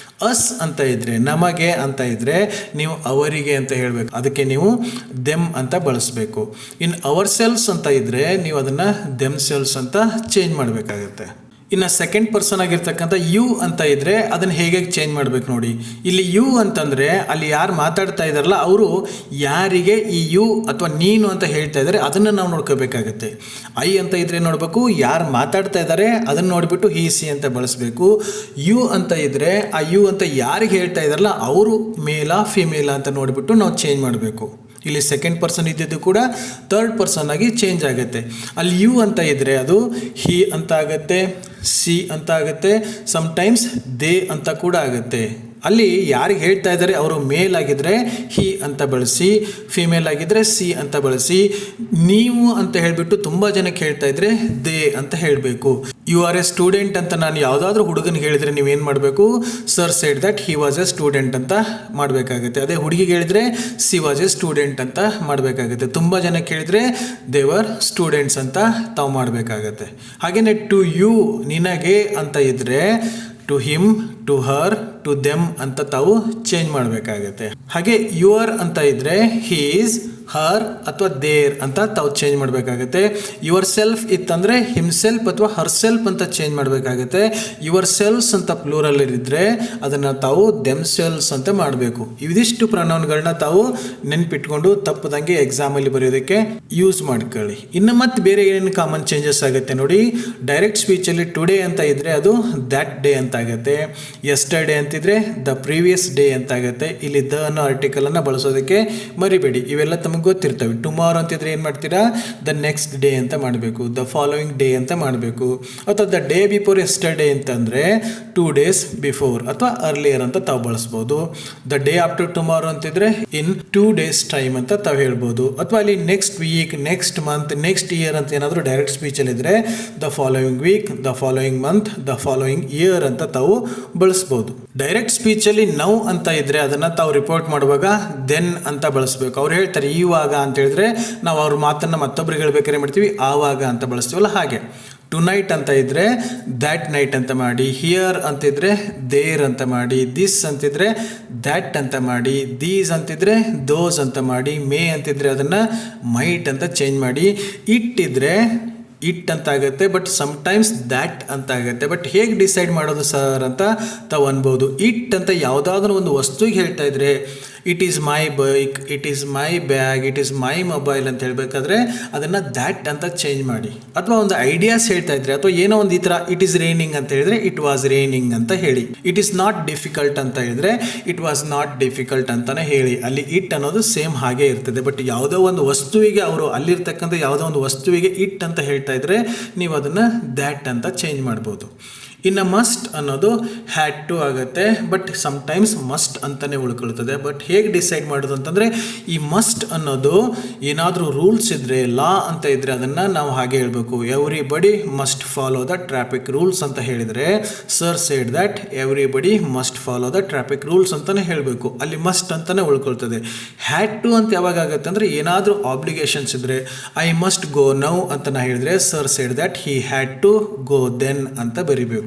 ಅಸ್ ಅಂತ ಇದ್ದರೆ, ನಮಗೆ ಅಂತ ಇದ್ದರೆ ನೀವು ಅವರಿಗೆ ಅಂತ ಹೇಳಬೇಕು, ಅದಕ್ಕೆ ನೀವು ದೆಮ್ ಅಂತ ಬಳಸಬೇಕು. ಇನ್ನು ಅವರ್ ಸೆಲ್ಸ್ ಅಂತ ಇದ್ದರೆ ನೀವು ಅದನ್ನು ದೆಮ್ ಸೆಲ್ಸ್ ಅಂತ ಚೇಂಜ್ ಮಾಡಬೇಕಾಗತ್ತೆ. ಇನ್ನು ಸೆಕೆಂಡ್ ಪರ್ಸನ್ ಆಗಿರ್ತಕ್ಕಂಥ ಯು ಅಂತ ಇದ್ದರೆ ಅದನ್ನು ಹೇಗೆ ಚೇಂಜ್ ಮಾಡಬೇಕು ನೋಡಿ. ಇಲ್ಲಿ ಯು ಅಂತಂದರೆ ಅಲ್ಲಿ ಯಾರು ಮಾತಾಡ್ತಾ ಇದ್ದಾರಲ್ಲ ಅವರು ಯಾರಿಗೆ ಈ ಯು ಅಥವಾ ನೀನು ಅಂತ ಹೇಳ್ತಾ ಇದ್ದಾರೆ ಅದನ್ನು ನಾವು ನೋಡ್ಕೋಬೇಕಾಗತ್ತೆ. ಐ ಅಂತ ಇದ್ದರೆ ನೋಡಬೇಕು ಯಾರು ಮಾತಾಡ್ತಾ ಇದ್ದಾರೆ ಅದನ್ನು ನೋಡಿಬಿಟ್ಟು ಹಿ ಸಿ ಅಂತ ಬಳಸಬೇಕು. ಯು ಅಂತ ಇದ್ದರೆ ಆ ಯು ಅಂತ ಯಾರಿಗೆ ಹೇಳ್ತಾ ಇದ್ದಾರಲ್ಲ ಅವರು ಮೇಲ ಫಿಮೇಲ ಅಂತ ನೋಡಿಬಿಟ್ಟು ನಾವು ಚೇಂಜ್ ಮಾಡಬೇಕು. ಇಲ್ಲಿ ಸೆಕೆಂಡ್ ಪರ್ಸನ್ ಇದ್ದಿದ್ದು ಕೂಡ ಥರ್ಡ್ ಪರ್ಸನ್ ಆಗಿ ಚೇಂಜ್ ಆಗುತ್ತೆ. ಅಲ್ಲಿ ಯು ಅಂತ ಇದ್ದರೆ ಅದು ಹಿ ಅಂತ ಆಗುತ್ತೆ, ಸಿ ಅಂತ ಆಗುತ್ತೆ, ಸಮ್ಟೈಮ್ಸ್ ದೇ ಅಂತ ಕೂಡ ಆಗುತ್ತೆ. ಅಲ್ಲಿ ಯಾರಿಗೆ ಹೇಳ್ತಾ ಇದ್ದಾರೆ ಅವರು ಮೇಲ್ ಆಗಿದ್ರೆ ಹಿ ಅಂತ ಬಳಸಿ, ಫಿಮೇಲ್ ಆಗಿದ್ರೆ ಸಿ ಅಂತ ಬಳಸಿ. ನೀವು ಅಂತ ಹೇಳಿಬಿಟ್ಟು ತುಂಬ ಜನಕ್ಕೆ ಹೇಳ್ತಾ ಇದ್ರೆ ದೇ ಅಂತ ಹೇಳಬೇಕು. ಯು ಆರ್ ಎ ಸ್ಟೂಡೆಂಟ್ ಅಂತ ನಾನು ಯಾವುದಾದ್ರೂ ಹುಡುಗನಿಗೆ ಹೇಳಿದ್ರೆ ನೀವೇನು ಮಾಡಬೇಕು, sir said that he was A student ಅಂತ ಮಾಡಬೇಕಾಗುತ್ತೆ. ಅದೇ ಹುಡುಗಿಗೆ ಹೇಳಿದ್ರೆ ಸಿ ವಾಸ್ ಎ ಸ್ಟೂಡೆಂಟ್ ಅಂತ ಮಾಡಬೇಕಾಗುತ್ತೆ. ತುಂಬ ಜನಕ್ಕೆ ಹೇಳಿದ್ರೆ ದೇವರ್ ಸ್ಟೂಡೆಂಟ್ಸ್ ಅಂತ ತಾವು ಮಾಡಬೇಕಾಗತ್ತೆ. ಹಾಗೆಯೇ ಟು ಯು ನಿನಗೆ ಅಂತ ಇದ್ದರೆ to him, to her, to them ಅಂತ ತಾವು ಚೇಂಜ್ ಮಾಡಬೇಕಾಗತ್ತೆ. ಹಾಗೆ ಯುವರ್ ಅಂತ ಇದ್ದರೆ ಹೀಸ್, ಹರ್ ಅಥವಾ ದೇರ್ ಅಂತ ತಾವು ಚೇಂಜ್ ಮಾಡಬೇಕಾಗತ್ತೆ. ಯುವರ್ ಸೆಲ್ಫ್ ಇತ್ತಂದರೆ ಹಿಮ್ಸೆಲ್ಫ್ ಅಥವಾ ಹರ್ ಸೆಲ್ಫ್ ಅಂತ ಚೇಂಜ್ ಮಾಡಬೇಕಾಗತ್ತೆ. ಯುವರ್ ಸೆಲ್ಫ್ಸ್ ಅಂತ ಪ್ಲೂರಲ್ ಇದ್ದರೆ ಅದನ್ನು ತಾವು ದೆಮ್ ಸೆಲ್ಸ್ ಅಂತ ಮಾಡಬೇಕು. ಇದಿಷ್ಟು ಪ್ರೊನೌನ್ಗಳನ್ನ ತಾವು ನೆನ್ಪಿಟ್ಕೊಂಡು ತಪ್ಪದಂಗೆ ಎಕ್ಸಾಮಲ್ಲಿ ಬರೆಯೋದಕ್ಕೆ ಯೂಸ್ ಮಾಡ್ಕೊಳ್ಳಿ. ಇನ್ನು ಮತ್ತೆ ಬೇರೆ ಏನೇನು ಕಾಮನ್ ಚೇಂಜಸ್ ಆಗುತ್ತೆ ನೋಡಿ. ಡೈರೆಕ್ಟ್ ಸ್ಪೀಚಲ್ಲಿ ಟುಡೇ ಅಂತ ಇದ್ದರೆ ಅದು ದ್ಯಾಟ್ ಡೇ ಅಂತ ಆಗುತ್ತೆ. ಯಸ್ಟರ್ಡೇ ಅಂತಿದ್ರೆ ದ ಪ್ರೀವಿಯಸ್ ಡೇ ಅಂತ ಆಗುತ್ತೆ. ಇಲ್ಲಿ ದ ಅನ್ನೋ ಆರ್ಟಿಕಲನ್ನು ಬಳಸೋದಕ್ಕೆ ಮರಿಬೇಡಿ, ಇವೆಲ್ಲ ತಮಗೆ ಗೊತ್ತಿರ್ತವೆ. ಟುಮಾರೋ ಅಂತಿದ್ರೆ ಏನು ಮಾಡ್ತೀರಾ, ದ ನೆಕ್ಸ್ಟ್ ಡೇ ಅಂತ ಮಾಡಬೇಕು, ದ ಫಾಲೋವಿಂಗ್ ಡೇ ಅಂತ ಮಾಡಬೇಕು. ಅಥವಾ ದ ಡೇ ಬಿಫೋರ್ ಯಸ್ಟರ್ಡೇ ಅಂತಂದರೆ 2 days ಬಿಫೋರ್ ಅಥವಾ ಅರ್ಲಿಯರ್ ಅಂತ ತಾವು ಬಳಸ್ಬೋದು. ದ ಡೇ ಆಫ್ಟರ್ ಟುಮಾರೋ ಅಂತಿದ್ರೆ ಇನ್ 2 days ಟೈಮ್ ಅಂತ ತಾವು ಹೇಳ್ಬೋದು. ಅಥವಾ ಅಲ್ಲಿ next week, next month, next year ಅಂತ ಏನಾದರೂ ಡೈರೆಕ್ಟ್ ಸ್ಪೀಚಲ್ಲಿ ಇದ್ದರೆ the following week, the following month, the following year ಅಂತ ತಾವು ಬಳಸ್ಬೋದು. ಡೈರೆಕ್ಟ್ ಸ್ಪೀಚಲ್ಲಿ ನೌ ಅಂತ ಇದ್ದರೆ ಅದನ್ನು ತಾವು ರಿಪೋರ್ಟ್ ಮಾಡುವಾಗ ದೆನ್ ಅಂತ ಬಳಸಬೇಕು. ಅವ್ರು ಹೇಳ್ತಾರೆ ಇವಾಗ ಅಂತ ಹೇಳಿದ್ರೆ ನಾವು ಅವ್ರ ಮಾತನ್ನು ಮತ್ತೊಬ್ಬರಿಗೆ ಹೇಳ್ಬೇಕಾದ್ರೆ ಮಾಡ್ತೀವಿ ಆವಾಗ ಅಂತ ಬಳಸ್ತೀವಲ್ಲ ಹಾಗೆ. ಟು ನೈಟ್ ಅಂತ ಇದ್ದರೆ ದ್ಯಾಟ್ ನೈಟ್ ಅಂತ ಮಾಡಿ, ಹಿಯರ್ ಅಂತಿದ್ರೆ ದೇರ್ ಅಂತ ಮಾಡಿ, ದಿಸ್ ಅಂತಿದ್ರೆ ದ್ಯಾಟ್ ಅಂತ ಮಾಡಿ, ದೀಸ್ ಅಂತಿದ್ರೆ ದೋಸ್ ಅಂತ ಮಾಡಿ, ಮೇ ಅಂತಿದ್ರೆ ಅದನ್ನು ಮೈಟ್ ಅಂತ ಚೇಂಜ್ ಮಾಡಿ, ಇಟ್ಟಿದ್ರೆ ಇಟ್ ಅಂತ ಆಗುತ್ತೆ, ಬಟ್ ಸಮ್ಟೈಮ್ಸ್ ದ್ಯಾಟ್ ಅಂತ ಆಗುತ್ತೆ. ಬಟ್ ಹೇಗೆ ಡಿಸೈಡ್ ಮಾಡೋದು ಸರ್ ಅಂತ ತಾವು ಅನ್ಬೋದು. ಇಟ್ ಅಂತ ಯಾವುದಾದ್ರೂ ಒಂದು ವಸ್ತುವಿಗೆ ಹೇಳ್ತಾ ಇದ್ರೆ it is my bike, it is my bag, it is my mobile ಅಂತ ಹೇಳಬೇಕಾದ್ರೆ ಅದನ್ನು ದ್ಯಾಟ್ ಅಂತ ಚೇಂಜ್ ಮಾಡಿ. ಅಥವಾ ಒಂದು ಐಡಿಯಾಸ್ ಹೇಳ್ತಾ ಇದ್ರೆ ಅಥವಾ ಏನೋ ಒಂದು ಈ ಥರ ಇಟ್ ಈಸ್ ರೇನಿಂಗ್ ಅಂತ ಹೇಳಿದ್ರೆ ಇಟ್ ವಾಸ್ ರೇನಿಂಗ್ ಅಂತ ಹೇಳಿ. ಇಟ್ ಈಸ್ ನಾಟ್ ಡಿಫಿಕಲ್ಟ್ ಅಂತ ಹೇಳಿದ್ರೆ ಇಟ್ ವಾಸ್ ನಾಟ್ ಡಿಫಿಕಲ್ಟ್ ಅಂತಲೇ ಹೇಳಿ. ಅಲ್ಲಿ ಇಟ್ ಅನ್ನೋದು ಸೇಮ್ ಹಾಗೆ ಇರ್ತದೆ. ಬಟ್ ಯಾವುದೋ ಒಂದು ವಸ್ತುವಿಗೆ ಅವರು ಅಲ್ಲಿರ್ತಕ್ಕಂಥ ಯಾವುದೋ ಒಂದು ವಸ್ತುವಿಗೆ ಇಟ್ ಅಂತ ಹೇಳ್ತಾ ಇದ್ರೆ ನೀವು ಅದನ್ನು ದ್ಯಾಟ್ ಅಂತ ಚೇಂಜ್ ಮಾಡ್ಬೋದು. ಇನ್ನು ಮಸ್ಟ್ ಅನ್ನೋದು ಹ್ಯಾಡ್ ಟು ಆಗುತ್ತೆ, ಬಟ್ ಸಮ್ಟೈಮ್ಸ್ ಮಸ್ಟ್ ಅಂತಲೇ ಉಳ್ಕೊಳ್ತದೆ. ಬಟ್ ಹೇಗೆ ಡಿಸೈಡ್ ಮಾಡೋದು ಅಂತಂದರೆ ಈ ಮಸ್ಟ್ ಅನ್ನೋದು ಏನಾದರೂ ರೂಲ್ಸ್ ಇದ್ದರೆ, ಲಾ ಅಂತ ಇದ್ದರೆ ಅದನ್ನು ನಾವು ಹಾಗೆ ಹೇಳಬೇಕು. Everybody must follow the traffic rules ಅಂತ ಹೇಳಿದರೆ sir said that everybody must follow the traffic rules ಅಂತಲೇ ಹೇಳಬೇಕು. ಅಲ್ಲಿ ಮಸ್ಟ್ ಅಂತಲೇ ಉಳ್ಕೊಳ್ತದೆ. ಹ್ಯಾಡ್ ಟು ಅಂತ ಯಾವಾಗ ಆಗುತ್ತೆ ಅಂದರೆ ಏನಾದರೂ ಆಬ್ಲಿಗೇಷನ್ಸ್ ಇದ್ದರೆ ಐ ಮಸ್ಟ್ ಗೋ ನೌ ಅಂತ ನಾ ಹೇಳಿದರೆ sir said that he had to go then ಅಂತ ಬರಿಬೇಕು.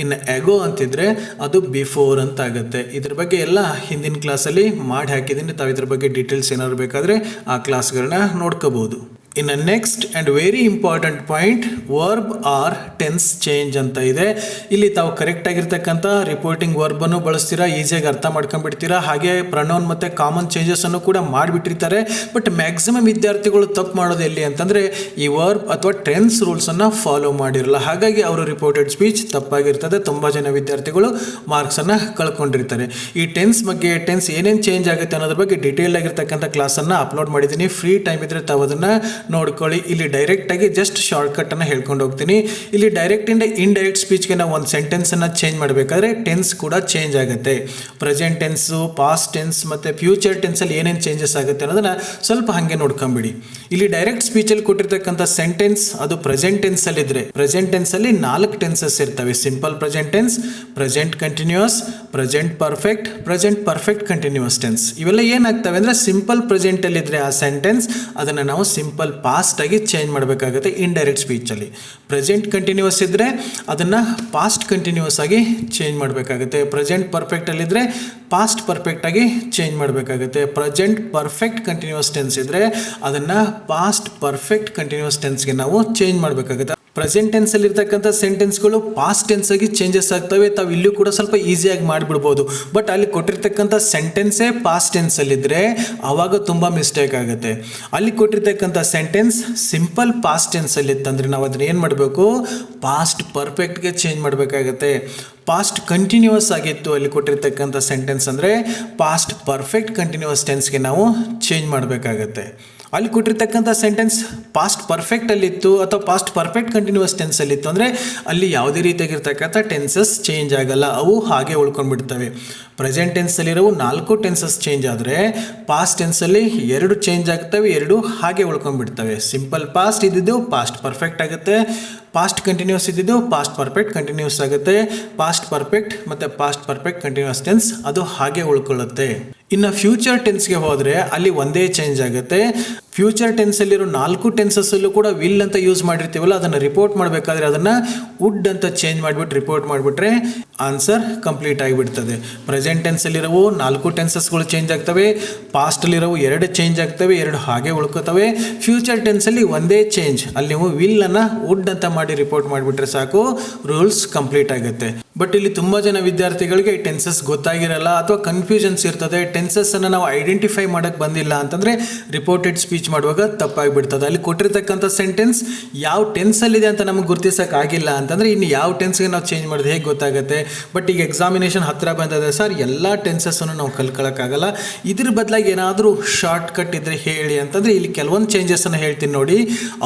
ಇನ್ನು ಎಗೋ ಅಂತಿದ್ರೆ ಅದು ಬಿಫೋರ್ ಅಂತ ಆಗುತ್ತೆ. ಇದ್ರ ಬಗ್ಗೆ ಎಲ್ಲ ಹಿಂದಿನ ಕ್ಲಾಸಲ್ಲಿ ಮಾಡಿ ಹಾಕಿದ್ದೀನಿ. ತಾವು ಇದ್ರ ಬಗ್ಗೆ ಡೀಟೇಲ್ಸ್ ಏನಾದ್ರು ಬೇಕಾದರೆ ಆ ಕ್ಲಾಸ್ಗಳನ್ನ ನೋಡ್ಕೋಬಹುದು. ಇನ್ನು next and very important point verb or tense change ಅಂತ ಇದೆ. ಇಲ್ಲಿ ತಾವು ಕರೆಕ್ಟ್ ಆಗಿರ್ತಕ್ಕಂಥ ರಿಪೋರ್ಟಿಂಗ್ ವರ್ಬನ್ನು ಬಳಸ್ತೀರಾ, ಈಸಿಯಾಗಿ ಅರ್ಥ ಮಾಡ್ಕೊಂಡ್ಬಿಡ್ತೀರಾ. ಹಾಗೆ ಪ್ರನೌನ್ ಮತ್ತು ಕಾಮನ್ ಚೇಂಜಸನ್ನು ಕೂಡ ಮಾಡಿಬಿಟ್ಟಿರ್ತಾರೆ. ಬಟ್ ಮ್ಯಾಕ್ಸಿಮಮ್ ವಿದ್ಯಾರ್ಥಿಗಳು ತಪ್ಪು ಮಾಡೋದು ಎಲ್ಲಿ ಅಂತಂದರೆ ಈ ವರ್ಬ್ ಅಥವಾ ಟೆನ್ಸ್ ರೂಲ್ಸನ್ನು ಫಾಲೋ ಮಾಡಿರಲ್ಲ. ಹಾಗಾಗಿ ಅವರು ರಿಪೋರ್ಟೆಡ್ ಸ್ಪೀಚ್ ತಪ್ಪಾಗಿರ್ತದೆ. ತುಂಬ ಜನ ವಿದ್ಯಾರ್ಥಿಗಳು ಮಾರ್ಕ್ಸನ್ನು ಕಳ್ಕೊಂಡಿರ್ತಾರೆ. ಈ ಟೆನ್ಸ್ ಬಗ್ಗೆ, ಟೆನ್ಸ್ ಏನೇನು ಚೇಂಜ್ ಆಗುತ್ತೆ ಅನ್ನೋದ್ರ ಬಗ್ಗೆ ಡೀಟೇಲ್ ಆಗಿರ್ತಕ್ಕಂಥ ಕ್ಲಾಸನ್ನು ಅಪ್ಲೋಡ್ ಮಾಡಿದ್ದೀನಿ. ಫ್ರೀ ಟೈಮ್ ಇದ್ದರೆ ತಾವು ಅದನ್ನು ನೋಡ್ಕೊಳ್ಳಿ. ಇಲ್ಲಿ ಡೈರೆಕ್ಟಾಗಿ ಜಸ್ಟ್ ಶಾರ್ಟ್ಕಟ್ಟನ್ನು ಹೇಳ್ಕೊಂಡು ಹೋಗ್ತೀನಿ. ಇಲ್ಲಿ ಡೈರೆಕ್ಟಿಂದ ಇಂಡೈರೆಕ್ಟ್ ಸ್ಪೀಚ್ಗೆ ನಾವು ಒಂದು ಸೆಂಟೆನ್ಸನ್ನು ಚೇಂಜ್ ಮಾಡಬೇಕಾದ್ರೆ ಟೆನ್ಸ್ ಕೂಡ ಚೇಂಜ್ ಆಗುತ್ತೆ. ಪ್ರೆಸೆಂಟ್ ಟೆನ್ಸು, ಪಾಸ್ಟ್ ಟೆನ್ಸ್ ಮತ್ತು ಫ್ಯೂಚರ್ ಟೆನ್ಸಲ್ಲಿ ಏನೇನು ಚೇಂಜಸ್ ಆಗುತ್ತೆ ಅನ್ನೋದನ್ನು ಸ್ವಲ್ಪ ಹಾಗೆ ನೋಡ್ಕೊಂಬಿಡಿ. ಇಲ್ಲಿ ಡೈರೆಕ್ಟ್ ಸ್ಪೀಚಲ್ಲಿ ಕೊಟ್ಟಿರ್ತಕ್ಕಂಥ ಸೆಂಟೆನ್ಸ್ ಅದು ಪ್ರೆಸೆಂಟ್ ಟೆನ್ಸಲ್ಲಿದ್ದರೆ ಪ್ರೆಸೆಂಟ್ ಟೆನ್ಸಲ್ಲಿ 4 ಟೆನ್ಸಸ್ ಇರ್ತವೆ. Simple present tense, present continuous, present perfect continuous tense. ಇವೆಲ್ಲ ಏನಾಗ್ತವೆ ಅಂದರೆ ಸಿಂಪಲ್ ಪ್ರೆಸೆಂಟಲ್ಲಿದ್ದರೆ ಆ ಸೆಂಟೆನ್ಸ್ ಅದನ್ನು ನಾವು ಸಿಂಪಲ್ ಪಾಸ್ಟ್ ಆಗಿ ಚೇಂಜ್ ಮಾಡಬೇಕಾಗುತ್ತೆ ಇಂಡೈರೆಕ್ಟ್ ಸ್ಪೀಚಲ್ಲಿ. ಪ್ರೆಸೆಂಟ್ ಕಂಟಿನ್ಯೂಸ್ ಇದ್ದರೆ ಅದನ್ನು ಪಾಸ್ಟ್ ಕಂಟಿನ್ಯೂಸ್ ಆಗಿ ಚೇಂಜ್ ಮಾಡಬೇಕಾಗುತ್ತೆ. ಪ್ರೆಸೆಂಟ್ ಪರ್ಫೆಕ್ಟಲ್ಲಿದ್ದರೆ ಪಾಸ್ಟ್ ಪರ್ಫೆಕ್ಟಾಗಿ ಚೇಂಜ್ ಮಾಡಬೇಕಾಗುತ್ತೆ. ಪ್ರೆಸೆಂಟ್ ಪರ್ಫೆಕ್ಟ್ ಕಂಟಿನ್ಯೂಸ್ ಟೆನ್ಸ್ ಇದ್ದರೆ ಅದನ್ನು ಪಾಸ್ಟ್ ಪರ್ಫೆಕ್ಟ್ ಕಂಟಿನ್ಯೂಸ್ ಟೆನ್ಸ್ಗೆ ನಾವು ಚೇಂಜ್ ಮಾಡಬೇಕಾಗುತ್ತೆ. ಪ್ರೆಸೆಂಟ್ ಟೆನ್ಸಲ್ಲಿ ಇರ್ತಕ್ಕಂಥ ಸೆಂಟೆನ್ಸ್ಗಳು ಪಾಸ್ಟ್ ಟೆನ್ಸ್ ಆಗಿ ಚೇಂಜಸ್ ಆಗ್ತವೆ. ತಾವು ಇಲ್ಲೂ ಕೂಡ ಸ್ವಲ್ಪ ಈಸಿಯಾಗಿ ಮಾಡಿಬಿಡ್ಬೋದು. ಬಟ್ ಅಲ್ಲಿ ಕೊಟ್ಟಿರ್ತಕ್ಕಂಥ ಸೆಂಟೆನ್ಸೇ ಪಾಸ್ಟ್ ಟೆನ್ಸಲ್ಲಿದ್ದರೆ ಆವಾಗ ತುಂಬ ಮಿಸ್ಟೇಕ್ ಆಗುತ್ತೆ. ಅಲ್ಲಿ ಕೊಟ್ಟಿರ್ತಕ್ಕಂಥ ಸೆಂಟೆನ್ಸ್ ಸಿಂಪಲ್ ಪಾಸ್ಟ್ ಟೆನ್ಸಲ್ಲಿ ಇತ್ತಂದರೆ ನಾವು ಅದನ್ನ ಏನು ಮಾಡಬೇಕು, ಪಾಸ್ಟ್ ಪರ್ಫೆಕ್ಟ್ಗೆ ಚೇಂಜ್ ಮಾಡಬೇಕಾಗತ್ತೆ. ಪಾಸ್ಟ್ ಕಂಟಿನ್ಯೂಸ್ ಆಗಿತ್ತು ಅಲ್ಲಿ ಕೊಟ್ಟಿರ್ತಕ್ಕಂಥ ಸೆಂಟೆನ್ಸ್ ಅಂದರೆ ಪಾಸ್ಟ್ ಪರ್ಫೆಕ್ಟ್ ಕಂಟಿನ್ಯೂಸ್ ಟೆನ್ಸ್ಗೆ ನಾವು ಚೇಂಜ್ ಮಾಡಬೇಕಾಗತ್ತೆ. ಅಲ್ಲಿ ಕೊಟ್ಟಿರ್ತಕ್ಕಂಥ ಸೆಂಟೆನ್ಸ್ ಪಾಸ್ಟ್ ಪರ್ಫೆಕ್ಟಲ್ಲಿತ್ತು ಅಥವಾ ಪಾಸ್ಟ್ ಪರ್ಫೆಕ್ಟ್ ಕಂಟಿನ್ಯೂಸ್ ಟೆನ್ಸಲ್ಲಿತ್ತು ಅಂದರೆ ಅಲ್ಲಿ ಯಾವುದೇ ರೀತಿಯಾಗಿರ್ತಕ್ಕಂಥ ಟೆನ್ಸಸ್ ಚೇಂಜ್ ಆಗಲ್ಲ, ಅವು ಹಾಗೆ ಉಳ್ಕೊಂಡ್ಬಿಡ್ತವೆ. ಪ್ರೆಸೆಂಟ್ ಟೆನ್ಸಲ್ಲಿರೋ 4 ಟೆನ್ಸಸ್ ಚೇಂಜ್ ಆದರೆ ಪಾಸ್ಟ್ ಟೆನ್ಸಲ್ಲಿ 2 ಚೇಂಜ್ ಆಗ್ತವೆ, 2 ಹಾಗೆ ಉಳ್ಕೊಂಡ್ಬಿಡ್ತವೆ. ಸಿಂಪಲ್ ಪಾಸ್ಟ್ ಇದ್ದಿದ್ದು ಪಾಸ್ಟ್ ಪರ್ಫೆಕ್ಟ್ ಆಗುತ್ತೆ, ಪಾಸ್ಟ್ ಕಂಟಿನ್ಯೂಸ್ ಇದ್ದಿದ್ದು ಪಾಸ್ಟ್ ಪರ್ಫೆಕ್ಟ್ ಕಂಟಿನ್ಯೂಸ್ ಆಗುತ್ತೆ, ಪಾಸ್ಟ್ ಪರ್ಫೆಕ್ಟ್ ಮತ್ತು ಪಾಸ್ಟ್ ಪರ್ಫೆಕ್ಟ್ ಕಂಟಿನ್ಯೂಸ್ ಟೆನ್ಸ್ ಅದು ಹಾಗೆ ಉಳ್ಕೊಳ್ಳುತ್ತೆ. ಇನ್ನು ಫ್ಯೂಚರ್ ಟೆನ್ಸ್ಗೆ ಹೋದರೆ ಅಲ್ಲಿ ಒಂದೇ ಚೇಂಜ್ ಆಗುತ್ತೆ. ಫ್ಯೂಚರ್ ಟೆನ್ಸಲ್ಲಿರೋ 4 ಟೆನ್ಸಸ್ಸಲ್ಲೂ ಕೂಡ ವಿಲ್ ಅಂತ ಯೂಸ್ ಮಾಡಿರ್ತೀವಲ್ಲ, ಅದನ್ನು ರಿಪೋರ್ಟ್ ಮಾಡಬೇಕಾದ್ರೆ ಅದನ್ನು ವುಡ್ ಅಂತ ಚೇಂಜ್ ಮಾಡಿಬಿಟ್ಟು ರಿಪೋರ್ಟ್ ಮಾಡಿಬಿಟ್ರೆ ಆನ್ಸರ್ ಕಂಪ್ಲೀಟ್ ಆಗಿಬಿಡ್ತದೆ. ಪ್ರೆಸೆಂಟ್ ಟೆನ್ಸಲ್ಲಿರೋ 4 ಟೆನ್ಸಸ್ಗಳು ಚೇಂಜ್ ಆಗ್ತವೆ, ಪಾಸ್ಟಲ್ಲಿರೋ 2 ಚೇಂಜ್ ಆಗ್ತವೆ, 2 ಹಾಗೆ ಉಳ್ಕೋತವೆ. ಫ್ಯೂಚರ್ ಟೆನ್ಸಲ್ಲಿ ಒಂದೇ ಚೇಂಜ್, ಅಲ್ಲಿ ನೀವು ವಿಲ್ಲನ್ನು ವುಡ್ ಅಂತ ಮಾಡಿ ರಿಪೋರ್ಟ್ ಮಾಡಿಬಿಟ್ರೆ ಸಾಕು, ರೂಲ್ಸ್ ಕಂಪ್ಲೀಟ್ ಆಗುತ್ತೆ. ಬಟ್ ಇಲ್ಲಿ ತುಂಬ ಜನ ವಿದ್ಯಾರ್ಥಿಗಳಿಗೆ ಟೆನ್ಸಸ್ ಗೊತ್ತಾಗಿರಲ್ಲ ಅಥವಾ ಕನ್ಫ್ಯೂಷನ್ಸ್ ಇರ್ತದೆ. ಟೆನ್ಸಸ್ಸನ್ನು ನಾವು ಐಡೆಂಟಿಫೈ ಮಾಡೋಕ್ಕೆ ಬಂದಿಲ್ಲ ಅಂತಂದರೆ ರಿಪೋರ್ಟೆಡ್ ಸ್ಪೀಚ್ ಮಾಡುವಾಗ ತಪ್ಪಾಗಿಬಿಡ್ತದೆ. ಅಲ್ಲಿ ಕೊಟ್ಟಿರ್ತಕ್ಕಂಥ ಸೆಂಟೆನ್ಸ್ ಯಾವ ಟೆನ್ಸಲ್ಲಿದೆ ಅಂತ ನಮಗೆ ಗುರುತಿಸೋಕ್ಕಾಗಿಲ್ಲ ಅಂತಂದರೆ ಇನ್ನು ಯಾವ ಟೆನ್ಸ್ಗೆ ನಾವು ಚೇಂಜ್ ಮಾಡೋದು ಹೇಗೆ ಗೊತ್ತಾಗುತ್ತೆ. ಬಟ್ ಈಗ ಎಕ್ಸಾಮಿನೇಷನ್ ಹತ್ತಿರ ಬಂದಿದೆ ಸರ್, ಎಲ್ಲ ಟೆನ್ಸಸ್ಸನ್ನು ನಾವು ಕಲ್ಕೊಳ್ಳೋಕ್ಕಾಗಲ್ಲ, ಇದ್ರ ಬದಲಾಗಿ ಏನಾದರೂ ಶಾರ್ಟ್ ಕಟ್ ಇದ್ದರೆ ಹೇಳಿ ಅಂತಂದರೆ ಇಲ್ಲಿ ಕೆಲವೊಂದು ಚೇಂಜಸನ್ನು ಹೇಳ್ತೀನಿ ನೋಡಿ,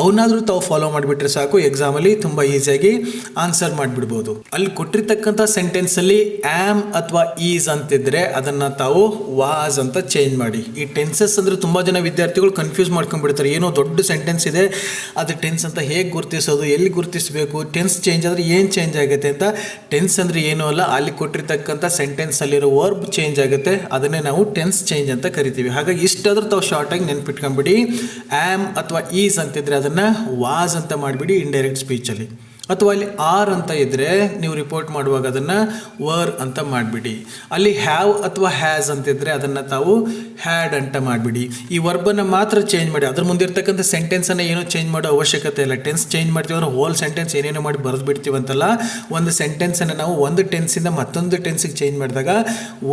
ಅವನ್ನಾದರೂ ತಾವು ಫಾಲೋ ಮಾಡಿಬಿಟ್ರೆ ಸಾಕು, ಎಕ್ಸಾಮಲ್ಲಿ ತುಂಬ ಈಸಿಯಾಗಿ ಆನ್ಸರ್ ಮಾಡಿಬಿಡ್ಬೋದು. ಅಲ್ಲಿ ಕೊಟ್ಟಿರ್ತಕ್ಕಂಥ ಸೆಂಟೆನ್ಸಲ್ಲಿ ಆಮ್ ಅಥವಾ ಈಸ್ ಅಂತಿದ್ರೆ ಅದನ್ನು ತಾವು ವಾಸ್ ಅಂತ ಚೇಂಜ್ ಮಾಡಿ. ಈ ಟೆನ್ಸಸ್ ಅಂದರೆ ತುಂಬ ಜನ ವಿದ್ಯಾರ್ಥಿಗಳು ಕನ್ಫ್ಯೂಸ್ ಮಾಡ್ಕೊಂಡ್ಬಿಡ್ತಾರೆ, ಏನೋ ದೊಡ್ಡ ಸೆಂಟೆನ್ಸ್ ಇದೆ ಅದು ಟೆನ್ಸ್ ಅಂತ ಹೇಗೆ ಗುರುತಿಸೋದು, ಎಲ್ಲಿ ಗುರುತಿಸಬೇಕು, ಟೆನ್ಸ್ ಚೇಂಜ್ ಆದರೆ ಏನು ಚೇಂಜ್ ಆಗುತ್ತೆ ಅಂತ. ಟೆನ್ಸ್ ಅಂದರೆ ಏನೂ ಅಲ್ಲ, ಅಲ್ಲಿ ಕೊಟ್ಟಿರ್ತಕ್ಕಂಥ ಸೆಂಟೆನ್ಸಲ್ಲಿರೋ ವರ್ಬ್ ಚೇಂಜ್ ಆಗುತ್ತೆ, ಅದನ್ನೇ ನಾವು ಟೆನ್ಸ್ ಚೇಂಜ್ ಅಂತ ಕರಿತೀವಿ. ಹಾಗಾಗಿ ಇಷ್ಟಾದರೂ ತಾವು ಶಾರ್ಟಾಗಿ ನೆನ್ಪಿಟ್ಕೊಂಡ್ಬಿಡಿ. ಆಮ್ ಅಥವಾ ಈಸ್ ಅಂತಿದ್ರೆ ಅದನ್ನು ವಾಸ್ ಅಂತ ಮಾಡಿಬಿಡಿ ಇಂಡೈರೆಕ್ಟ್ ಸ್ಪೀಚಲ್ಲಿ. ಅಥವಾ ಅಲ್ಲಿ ಆರ್ ಅಂತ ಇದ್ದರೆ ನೀವು ರಿಪೋರ್ಟ್ ಮಾಡುವಾಗ ಅದನ್ನು ವರ್ ಅಂತ ಮಾಡಿಬಿಡಿ. ಅಲ್ಲಿ ಹ್ಯಾವ್ ಅಥವಾ ಹ್ಯಾಸ್ ಅಂತಿದ್ರೆ ಅದನ್ನು ತಾವು ಹ್ಯಾಡ್ ಅಂತ ಮಾಡಿಬಿಡಿ. ಈ ವರ್ಬನ್ನು ಮಾತ್ರ ಚೇಂಜ್ ಮಾಡಿ, ಅದ್ರ ಮುಂದಿರ್ತಕ್ಕಂಥ ಸೆಂಟೆನ್ಸನ್ನು ಏನೂ ಚೇಂಜ್ ಮಾಡೋ ಅವಶ್ಯಕತೆ ಇಲ್ಲ. ಟೆನ್ಸ್ ಚೇಂಜ್ ಮಾಡ್ತೀವಿ ಅಂದ್ರೆ ಹೋಲ್ ಸೆಂಟೆನ್ಸ್ ಏನೇನೋ ಮಾಡಿ ಬರೆದು ಬಿಡ್ತೀವಂತಲ್ಲ, ಒಂದು ಸೆಂಟೆನ್ಸನ್ನು ನಾವು ಒಂದು ಟೆನ್ಸಿಂದ ಮತ್ತೊಂದು ಟೆನ್ಸಿಗೆ ಚೇಂಜ್ ಮಾಡಿದಾಗ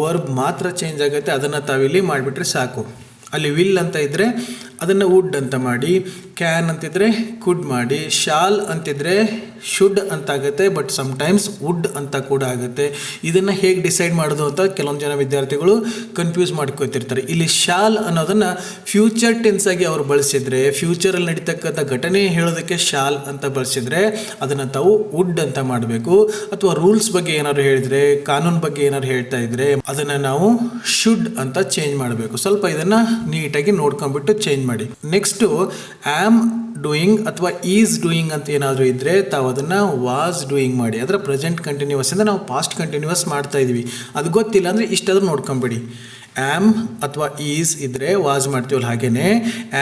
ವರ್ಬ್ ಮಾತ್ರ ಚೇಂಜ್ ಆಗುತ್ತೆ, ಅದನ್ನು ತಾವಿಲ್ಲಿ ಮಾಡಿಬಿಟ್ರೆ ಸಾಕು. ಅಲ್ಲಿ ವಿಲ್ ಅಂತ ಇದ್ದರೆ ಅದನ್ನು ವುಡ್ ಅಂತ ಮಾಡಿ, ಕ್ಯಾನ್ ಅಂತಿದ್ರೆ ಕುಡ್ ಮಾಡಿ, ಶಾಲ್ ಅಂತಿದ್ರೆ ಶುಡ್ ಅಂತ ಆಗುತ್ತೆ, ಬಟ್ ಸಮ್ಟೈಮ್ಸ್ ವುಡ್ ಅಂತ ಕೂಡ ಆಗುತ್ತೆ. ಇದನ್ನು ಹೇಗೆ ಡಿಸೈಡ್ ಮಾಡೋದು ಅಂತ ಕೆಲವೊಂದು ಜನ ವಿದ್ಯಾರ್ಥಿಗಳು ಕನ್ಫ್ಯೂಸ್ ಮಾಡ್ಕೊತಿರ್ತಾರೆ. ಇಲ್ಲಿ ಶಾಲ್ ಅನ್ನೋದನ್ನು ಫ್ಯೂಚರ್ ಟೆನ್ಸ್ ಆಗಿ ಅವ್ರು ಬಳಸಿದರೆ, ಫ್ಯೂಚರಲ್ಲಿ ನಡೀತಕ್ಕಂಥ ಘಟನೆ ಹೇಳೋದಕ್ಕೆ ಶಾಲ್ ಅಂತ ಬಳಸಿದರೆ ಅದನ್ನು ತಾವು ವುಡ್ ಅಂತ ಮಾಡಬೇಕು. ಅಥವಾ ರೂಲ್ಸ್ ಬಗ್ಗೆ ಏನಾದ್ರು ಹೇಳಿದರೆ, ಕಾನೂನು ಬಗ್ಗೆ ಏನಾದ್ರು ಹೇಳ್ತಾ ಇದ್ರೆ ಅದನ್ನು ನಾವು ಶುಡ್ ಅಂತ ಚೇಂಜ್ ಮಾಡಬೇಕು. ಸ್ವಲ್ಪ ಇದನ್ನು ನೀಟಾಗಿ ನೋಡ್ಕೊಂಡ್ಬಿಟ್ಟು ಚೇಂಜ್ ಮಾಡಿ. ನೆಕ್ಸ್ಟು ಆಮ್ ಡೂಯಿಂಗ್ ಅಥವಾ ಈಸ್ ಡೂಯಿಂಗ್ ಅಂತ ಏನಾದರೂ ಇದ್ದರೆ ತಾವು ಅದನ್ನು ವಾಸ್ ಡೂಯಿಂಗ್ ಮಾಡಿ. ಅದರ ಪ್ರೆಸೆಂಟ್ ಕಂಟಿನ್ಯೂಸ್ ಇಂದ ನಾವು ಪಾಸ್ಟ್ ಕಂಟಿನ್ಯೂಸ್ ಮಾಡ್ತಾ ಇದ್ದೀವಿ, ಅದು ಗೊತ್ತಿಲ್ಲ ಅಂದರೆ ಇಷ್ಟಾದರೂ ನೋಡ್ಕೊಂಬಿಡಿ. ಆಮ್ ಅಥವಾ ಈಸ್ ಇದ್ದರೆ ವಾಸ್ ಮಾಡ್ತೀವಲ್ಲ, ಹಾಗೇನೆ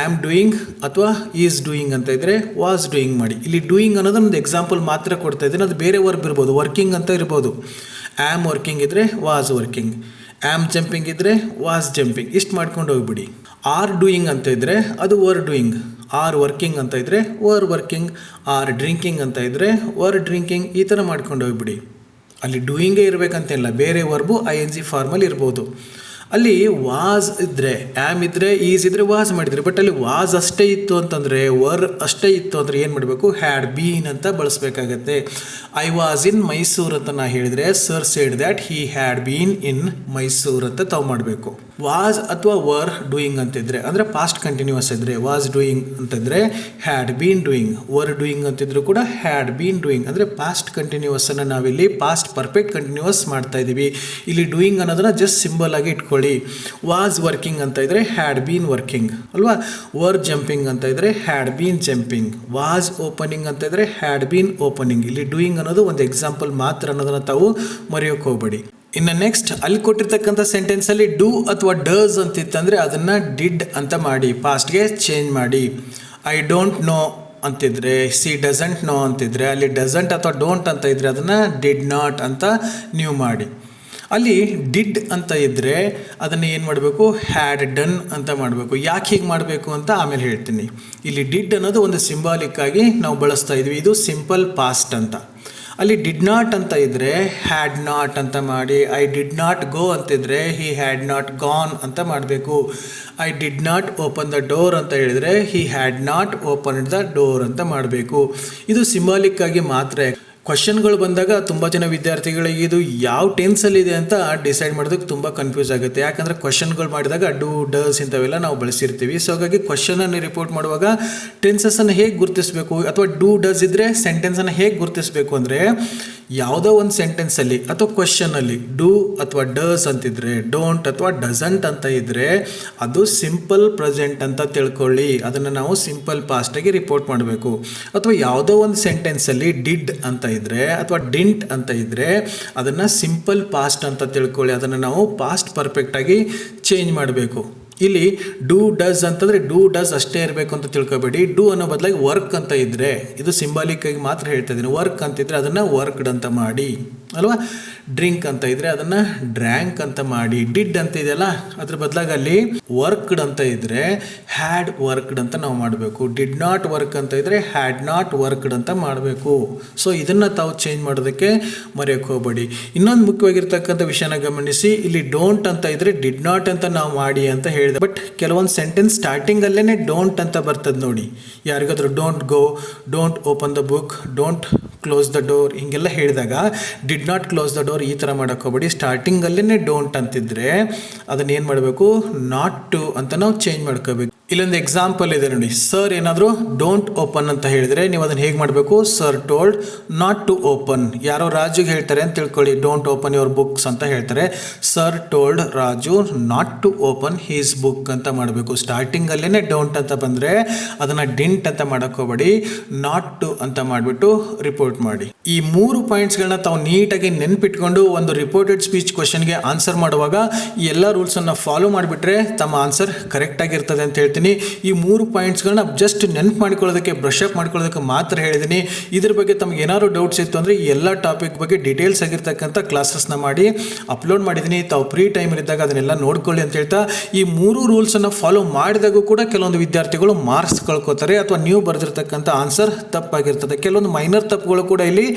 ಆಮ್ ಡೂಯಿಂಗ್ ಅಥವಾ ಈಸ್ ಡೂಯಿಂಗ್ ಅಂತ ಇದ್ದರೆ ವಾಸ್ ಡೂಯಿಂಗ್ ಮಾಡಿ. ಇಲ್ಲಿ ಡೂಯಿಂಗ್ ಅನ್ನೋದು ಒಂದು ಎಕ್ಸಾಂಪಲ್ ಮಾತ್ರ ಕೊಡ್ತಾ ಇದ್ದೀನಿ, ಅದು ಬೇರೆ ವರ್ಬ್ ಇರ್ಬೋದು, ವರ್ಕಿಂಗ್ ಅಂತ ಇರ್ಬೋದು. ಆಮ್ ವರ್ಕಿಂಗ್ ಇದ್ದರೆ ವಾಸ್ ವರ್ಕಿಂಗ್, ಆಮ್ ಜಂಪಿಂಗ್ ಇದ್ದರೆ ವಾಸ್ ಜಂಪಿಂಗ್, ಇಷ್ಟು ಮಾಡ್ಕೊಂಡು ಹೋಗ್ಬಿಡಿ. ಆರ್ ಡೂಯಿಂಗ್ ಅಂತ ಇದ್ದರೆ ಅದು ವರ್ ಡೂಯಿಂಗ್, ಆರ್ ವರ್ಕಿಂಗ್ ಅಂತ ಇದ್ದರೆ ವರ್ ವರ್ಕಿಂಗ್, ಆರ್ ಡ್ರಿಂಕಿಂಗ್ ಅಂತ ಇದ್ದರೆ ವರ್ ಡ್ರಿಂಕಿಂಗ್, ಈ ಥರ ಮಾಡ್ಕೊಂಡು ಹೋಗ್ಬಿಡಿ. ಅಲ್ಲಿ ಡೂಯಿಂಗೇ ಇರಬೇಕಂತಿಲ್ಲ, ಬೇರೆ ವರ್ಬು ING ಫಾರ್ಮಲ್ಲಿ ಇರ್ಬೋದು. ಅಲ್ಲಿ ವಾಸ್ ಇದ್ದರೆ, ಆ್ಯಮ್ ಇದ್ದರೆ, ಈಸ್ ಇದ್ದರೆ ವಾಸ್ ಮಾಡಿದರೆ. ಬಟ್ ಅಲ್ಲಿ ವಾಸ್ ಅಷ್ಟೇ ಇತ್ತು ಅಂತಂದರೆ, ವರ್ ಅಷ್ಟೇ ಇತ್ತು ಅಂದರೆ ಏನು ಮಾಡಬೇಕು, ಹ್ಯಾಡ್ ಬೀನ್ ಅಂತ ಬಳಸಬೇಕಾಗತ್ತೆ. ಐ ವಾಸ್ ಇನ್ ಮೈಸೂರು ಅಂತ ನಾ ಹೇಳಿದರೆ sir said that he had been in Mysuru ಅಂತ ತಾವು ಮಾಡಬೇಕು. ವಾಸ್ ಅಥವಾ ವರ್ ಡೂಯಿಂಗ್ ಅಂತಿದ್ರೆ ಅಂದರೆ ಪಾಸ್ಟ್ ಕಂಟಿನ್ಯೂಸ್ ಇದ್ದರೆ ವಾಸ್ ಡೂಯಿಂಗ್ ಅಂತಿದ್ರೆ had been doing, var doing ಅಂತಿದ್ರು ಕೂಡ ಹ್ಯಾಡ್ ಬೀನ್ ಡೂಯಿಂಗ್. ಅಂದರೆ ಪಾಸ್ಟ್ ಕಂಟಿನ್ಯೂಸನ್ನು ನಾವಿಲ್ಲಿ ಪಾಸ್ಟ್ ಪರ್ಫೆಕ್ಟ್ ಕಂಟಿನ್ಯೂಸ್ ಮಾಡ್ತಾ ಇದ್ದೀವಿ. ಇಲ್ಲಿ ಡೂಯಿಂಗ್ ಅನ್ನೋದನ್ನು ಜಸ್ಟ್ ಸಿಂಬಲ್ ಆಗಿ ಇಟ್ಕೊಳ್ಳಿ. ವಾಸ್ ವರ್ಕಿಂಗ್ ಅಂತ ಇದ್ದರೆ ಹ್ಯಾಡ್ ಬೀನ್ ವರ್ಕಿಂಗ್ ಅಲ್ವಾ. ವರ್ ಜಂಪಿಂಗ್ ಅಂತ ಇದ್ದರೆ had been jumping. Was opening ಅಂತ ಇದ್ದರೆ ಹ್ಯಾಡ್ ಬೀನ್ ಓಪನಿಂಗ್. ಇಲ್ಲಿ ಡೂಯಿಂಗ್ ಅನ್ನೋದು ಒಂದು ಎಕ್ಸಾಂಪಲ್ ಮಾತ್ರ ಅನ್ನೋದನ್ನು ತಾವು ಮರೆಯೋಕೆ ಹೋಗಬೇಡಿ. ಇನ್ನು ನೆಕ್ಸ್ಟ್ ಅಲ್ಲಿ ಕೊಟ್ಟಿರ್ತಕ್ಕಂಥ ಸೆಂಟೆನ್ಸಲ್ಲಿ ಡೂ ಅಥವಾ ಡಸ್ ಅಂತಿತ್ತಂದರೆ ಅದನ್ನು ಡಿಡ್ ಅಂತ ಮಾಡಿ, ಪಾಸ್ಟ್ಗೆ ಚೇಂಜ್ ಮಾಡಿ. ಐ ಡೋಂಟ್ ನೋ ಅಂತಿದ್ರೆ ಸಿ ಡಸಂಟ್ ನೋ ಅಂತಿದ್ರೆ ಅಲ್ಲಿ ಡಸಂಟ್ ಅಥವಾ ಡೋಂಟ್ ಅಂತ ಇದ್ದರೆ ಅದನ್ನು ಡಿಡ್ ನಾಟ್ ಅಂತ ನೀವು ಮಾಡಿ. ಅಲ್ಲಿ ಡಿಡ್ ಅಂತ ಇದ್ದರೆ ಅದನ್ನು ಏನು ಮಾಡಬೇಕು, ಹ್ಯಾಡ್ ಡನ್ ಅಂತ ಮಾಡಬೇಕು. ಯಾಕೆ ಹೀಗೆ ಮಾಡಬೇಕು ಅಂತ ಆಮೇಲೆ ಹೇಳ್ತೀನಿ. ಇಲ್ಲಿ ಡಿಡ್ ಅನ್ನೋದು ಒಂದು ಸಿಂಬಾಲಿಕ್ ಆಗಿ ನಾವು ಬಳಸ್ತಾ ಇದ್ವಿ, ಇದು ಸಿಂಪಲ್ ಪಾಸ್ಟ್ ಅಂತ. ಅಲ್ಲಿ ಡಿಡ್ ನಾಟ್ ಅಂತ ಇದ್ದರೆ ಹ್ಯಾಡ್ ನಾಟ್ ಅಂತ ಮಾಡಿ. ಐ ಡಿಡ್ ನಾಟ್ ಗೋ ಅಂತಿದ್ರೆ ಹಿ ಹ್ಯಾಡ್ ನಾಟ್ ಗಾನ್ ಅಂತ ಮಾಡಬೇಕು. I did not open the door ಅಂತ ಹೇಳಿದರೆ he had not open the door ಅಂತ ಮಾಡಬೇಕು. ಇದು ಸಿಂಬಾಲಿಕ್ ಆಗಿ ಮಾತ್ರ. ಕ್ವಶನ್ಗಳು ಬಂದಾಗ ತುಂಬ ಜನ ವಿದ್ಯಾರ್ಥಿಗಳಿಗೆ ಇದು ಯಾವ ಟೆನ್ಸಲ್ಲಿದೆ ಅಂತ ಡಿಸೈಡ್ ಮಾಡೋದಕ್ಕೆ ತುಂಬ ಕನ್ಫ್ಯೂಸ್ ಆಗುತ್ತೆ. ಯಾಕಂದರೆ ಕ್ವಶನ್ಗಳು ಮಾಡಿದಾಗ ಡೂ ಡಸ್ ಇಂಥವೆಲ್ಲ ನಾವು ಬಳಸಿರ್ತೀವಿ. ಸೊ ಹಾಗಾಗಿ ಕ್ವಶನನ್ನು ರಿಪೋರ್ಟ್ ಮಾಡುವಾಗ ಟೆನ್ಸಸ್ಸನ್ನು ಹೇಗೆ ಗುರುತಿಸಬೇಕು ಅಥವಾ ಡೂ ಡಸ್ ಇದ್ದರೆ ಸೆಂಟೆನ್ಸನ್ನು ಹೇಗೆ ಗುರುತಿಸಬೇಕು ಅಂದರೆ ಯಾವುದೋ ಒಂದು ಸೆಂಟೆನ್ಸಲ್ಲಿ ಅಥವಾ ಕ್ವಶನಲ್ಲಿ ಡೂ ಅಥವಾ ಡಸ್ ಅಂತಿದ್ರೆ, ಡೋಂಟ್ ಅಥವಾ ಡಸಂಟ್ ಅಂತ ಇದ್ದರೆ ಅದು ಸಿಂಪಲ್ ಪ್ರೆಸೆಂಟ್ ಅಂತ ತಿಳ್ಕೊಳ್ಳಿ. ಅದನ್ನು ನಾವು ಸಿಂಪಲ್ ಪಾಸ್ಟಾಗಿ ರಿಪೋರ್ಟ್ ಮಾಡಬೇಕು. ಅಥವಾ ಯಾವುದೋ ಒಂದು ಸೆಂಟೆನ್ಸಲ್ಲಿ ಡಿಡ್ ಅಂತ ಇದ್ದರೆ ಅಥವಾ ಡಿಂಟ್ ಅಂತ ಇದ್ದರೆ ಅದನ್ನು ಸಿಂಪಲ್ ಪಾಸ್ಟ್ ಅಂತ ತಿಳ್ಕೊಳ್ಳಿ. ಅದನ್ನು ನಾವು ಪಾಸ್ಟ್ ಪರ್ಫೆಕ್ಟಾಗಿ ಚೇಂಜ್ ಮಾಡಬೇಕು. ಇಲ್ಲಿ ಡೂ ಡಸ್ ಅಂತಂದರೆ ಡೂ ಡಸ್ ಅಷ್ಟೇ ಇರಬೇಕು ಅಂತ ತಿಳ್ಕೊಬೇಡಿ. ಡೂ ಅನ್ನೋ ಬದಲಾಗಿ ವರ್ಕ್ ಅಂತ ಇದ್ದರೆ, ಇದು ಸಿಂಬಾಲಿಕ್ ಆಗಿ ಮಾತ್ರ ಹೇಳ್ತಾ ಇದ್ದೀನಿ, ವರ್ಕ್ ಅಂತಿದ್ರೆ ಅದನ್ನು ವರ್ಕ್ಡ್ ಅಂತ ಮಾಡಿ ಅಲ್ವಾ. ಡ್ರಿಂಕ್ ಅಂತ ಇದ್ರೆ ಅದನ್ನು ಡ್ರ್ಯಾಂಕ್ ಅಂತ ಮಾಡಿ. ಡಿಡ್ ಅಂತ ಇದೆಯಲ್ಲ ಅದ್ರ ಬದಲಾಗಿ ಅಲ್ಲಿ ವರ್ಕ್ಡ್ ಅಂತ ಇದ್ರೆ ಹ್ಯಾಡ್ ವರ್ಕ್ಡ್ ಅಂತ ನಾವು ಮಾಡಬೇಕು. ಡಿಡ್ ನಾಟ್ ವರ್ಕ್ ಅಂತ ಇದ್ರೆ ಹ್ಯಾಡ್ ನಾಟ್ ವರ್ಕ್ಡ್ ಅಂತ ಮಾಡಬೇಕು. ಸೊ ಇದನ್ನು ತಾವು ಚೇಂಜ್ ಮಾಡೋದಕ್ಕೆ ಮರೆಯೋಕ್ಕೆ ಹೋಗಬೇಡಿ. ಇನ್ನೊಂದು ಮುಖ್ಯವಾಗಿರ್ತಕ್ಕಂಥ ವಿಷಯನ ಗಮನಿಸಿ. ಇಲ್ಲಿ ಡೋಂಟ್ ಅಂತ ಇದ್ರೆ ಡಿಡ್ ನಾಟ್ ಅಂತ ನಾವು ಮಾಡಿ ಅಂತ ಹೇಳಿದೆ. ಬಟ್ ಕೆಲವೊಂದು ಸೆಂಟೆನ್ಸ್ ಸ್ಟಾರ್ಟಿಂಗಲ್ಲೇ ಡೋಂಟ್ ಅಂತ ಬರ್ತದೆ ನೋಡಿ. ಯಾರಿಗಾದ್ರೂ don't go, don't open the book, don't close the door ಹಿಂಗೆಲ್ಲ ಹೇಳಿದಾಗ did not close the door ಈ ಥರ ಮಾಡೋಕ್ಕೆ ಹೋಗಬೇಡಿ. ಸ್ಟಾರ್ಟಿಂಗಲ್ಲೇ ಡೋಂಟ್ ಅಂತಿದ್ರೆ ಅದನ್ನ ಏನು ಮಾಡಬೇಕು, ನಾಟ್ ಟು ಅಂತ ನಾವು ಚೇಂಜ್ ಮಾಡ್ಕೋಬೇಕು. ಇಲ್ಲೊಂದು ಎಕ್ಸಾಂಪಲ್ ಇದೆ ನೋಡಿ. ಸರ್ ಏನಾದರೂ ಡೋಂಟ್ ಓಪನ್ ಅಂತ ಹೇಳಿದರೆ ನೀವು ಅದನ್ನು ಹೇಗೆ ಮಾಡಬೇಕು, sir told not to open. ಯಾರೋ ರಾಜುಗೆ ಹೇಳ್ತಾರೆ ಅಂತ ತಿಳ್ಕೊಳ್ಳಿ, ಡೋಂಟ್ ಓಪನ್ ಯುವರ್ ಬುಕ್ಸ್ ಅಂತ ಹೇಳ್ತಾರೆ. Sir told Raju not to open his book ಅಂತ ಮಾಡಬೇಕು. ಸ್ಟಾರ್ಟಿಂಗಲ್ಲೇ ಡೋಂಟ್ ಅಂತ ಬಂದರೆ ಅದನ್ನು ಡಿಂಟ್ ಅಂತ ಮಾಡೋಕ್ಕೆ ಹೋಗಬೇಡಿ, ನಾಟ್ ಟು ಅಂತ ಮಾಡಿಬಿಟ್ಟು ರಿಪೋರ್ಟ್ ಮಾಡಿ. ಈ 3 ಪಾಯಿಂಟ್ಸ್ಗಳನ್ನ ತಾವು ನೀಟಾಗಿ ನೆನ್ಪಿಟ್ಕೊಂಡು ಒಂದು ರಿಪೋರ್ಟೆಡ್ ಸ್ಪೀಚ್ ಕ್ವಶನ್ಗೆ ಆನ್ಸರ್ ಮಾಡುವಾಗ ಈ ಎಲ್ಲ ರೂಲ್ಸನ್ನು ಫಾಲೋ ಮಾಡಿಬಿಟ್ರೆ ತಮ್ಮ ಆನ್ಸರ್ ಕರೆಕ್ಟಾಗಿರ್ತದೆ ಅಂತ ಹೇಳ್ತೀನಿ. ಈ 3 ಪಾಯಿಂಟ್ಸ್ಗಳನ್ನ ಜಸ್ಟ್ ನೆನ್ಪು ಮಾಡ್ಕೊಳ್ಳೋದಕ್ಕೆ, ಬ್ರಷ್ ಅಪ್ ಮಾಡ್ಕೊಳ್ಳೋದಕ್ಕೆ ಮಾತ್ರ ಹೇಳಿದ್ದೀನಿ. ಇದ್ರ ಬಗ್ಗೆ ತಮಗೆ ಏನಾದ್ರು ಡೌಟ್ಸ್ ಇತ್ತು ಅಂದರೆ ಈ ಎಲ್ಲ ಟಾಪಿಕ್ ಬಗ್ಗೆ ಡೀಟೇಲ್ಸ್ ಆಗಿರ್ತಕ್ಕಂಥ ಕ್ಲಾಸಸ್ನ ಮಾಡಿ ಅಪ್ಲೋಡ್ ಮಾಡಿದ್ದೀನಿ. ತಾವು ಫ್ರೀ ಟೈಮ್ ಇದ್ದಾಗ ಅದನ್ನೆಲ್ಲ ನೋಡ್ಕೊಳ್ಳಿ ಅಂತ ಹೇಳ್ತಾ, ಈ 3 ರೂಲ್ಸನ್ನು ಫಾಲೋ ಮಾಡಿದಾಗೂ ಕೂಡ ಕೆಲವೊಂದು ವಿದ್ಯಾರ್ಥಿಗಳು ಮಾರ್ಕ್ಸ್ ಕಳ್ಕೊತಾರೆ ಅಥವಾ ನೀವು ಬರೆದಿರ್ತಕ್ಕಂಥ ಆನ್ಸರ್ ತಪ್ಪಾಗಿರ್ತದೆ. ಕೆಲವೊಂದು ಮೈನರ್ ತಪ್ಪುಗಳು ಕೂಡ ಇಲ್ಲಿ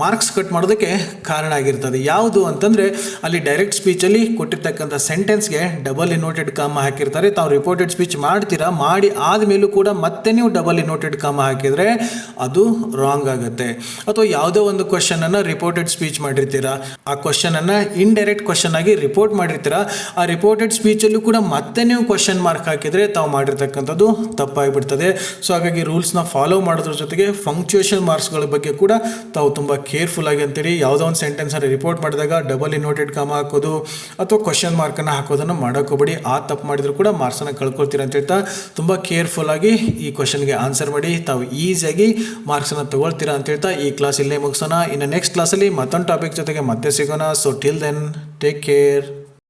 ಮಾರ್ಕ್ಸ್ ಕಟ್ ಮಾಡೋದಕ್ಕೆ ಕಾರಣ ಆಗಿರ್ತದೆ. ಯಾವುದು ಅಂತಂದರೆ ಅಲ್ಲಿ ಡೈರೆಕ್ಟ್ ಸ್ಪೀಚಲ್ಲಿ ಕೊಟ್ಟಿರ್ತಕ್ಕಂಥ ಸೆಂಟೆನ್ಸ್ಗೆ ಡಬಲ್ ಇನ್ವರ್ಟೆಡ್ ಕಾಮ ಹಾಕಿರ್ತಾರೆ. ತಾವು ರಿಪೋರ್ಟೆಡ್ ಸ್ಪೀಚ್ ಮಾಡ್ತೀರಾ, ಮಾಡಿ ಆದಮೇಲೂ ಕೂಡ ಮತ್ತೆ ನೀವು ಡಬಲ್ ಇನ್ವರ್ಟೆಡ್ ಕಾಮ ಹಾಕಿದರೆ ಅದು ರಾಂಗ್ ಆಗುತ್ತೆ. ಅಥವಾ ಯಾವುದೋ ಒಂದು ಕ್ವಶನನ್ನು ರಿಪೋರ್ಟೆಡ್ ಸ್ಪೀಚ್ ಮಾಡಿರ್ತೀರಾ, ಆ ಕ್ವಶನನ್ನು ಇಂಡೈರೆಕ್ಟ್ ಕ್ವಶನ್ ಆಗಿ ರಿಪೋರ್ಟ್ ಮಾಡಿರ್ತೀರಾ, ಆ ರಿಪೋರ್ಟೆಡ್ ಸ್ಪೀಚಲ್ಲೂ ಕೂಡ ಮತ್ತೆ ನೀವು ಕ್ವಶನ್ ಮಾರ್ಕ್ ಹಾಕಿದರೆ ತಾವು ಮಾಡಿರ್ತಕ್ಕಂಥದ್ದು ತಪ್ಪಾಗಿಬಿಡ್ತದೆ. ಸೊ ಹಾಗಾಗಿ ರೂಲ್ಸ್ನ ಫಾಲೋ ಮಾಡೋದ್ರ ಜೊತೆಗೆ ಫಂಕ್ಚುಯೇಷನ್ ಮಾರ್ಕ್ಸ್ಗಳ ಬಗ್ಗೆ ಕೂಡ ತಾವು ತುಂಬ ಕೇರ್ಫುಲ್ ಆಗಿ ಅಂತೀರಿ. ಯಾವುದೋ ಒಂದು ಸೆಂಟೆನ್ಸನ್ನು ರಿಪೋರ್ಟ್ ಮಾಡಿದಾಗ ಡಬಲ್ ಇನ್ವರ್ಟೆಡ್ ಕಾಮ ಹಾಕೋದು ಅಥವಾ ಕ್ವಶನ್ ಮಾರ್ಕನ್ನು ಹಾಕೋದನ್ನು ಮಾಡೋಕ್ಕೋಗ್ಬೇಡಿ. ಆ ತಪ್ಪು ಮಾಡಿದ್ರು ಕೂಡ ಮಾರ್ಕ್ಸನ್ನು ಕಳ್ಕೊಳ್ತೀರ ಅಂತ ಹೇಳ್ತಾ ತುಂಬ ಕೇರ್ಫುಲ್ ಆಗಿ ಈ ಕ್ವಶನ್ಗೆ ಆನ್ಸರ್ ಮಾಡಿ ತಾವು ಈಸಿಯಾಗಿ ಮಾರ್ಕ್ಸನ್ನು ತಗೊಳ್ತೀರಾ ಅಂತ ಹೇಳ್ತಾ ಈ ಕ್ಲಾಸ್ ಇಲ್ಲೇ ಮುಗಿಸೋಣ. ಇನ್ನು ನೆಕ್ಸ್ಟ್ ಕ್ಲಾಸಲ್ಲಿ ಮತ್ತೊಂದು ಟಾಪಿಕ್ ಜೊತೆಗೆ ಮತ್ತೆ ಸಿಗೋಣ. So till then take care.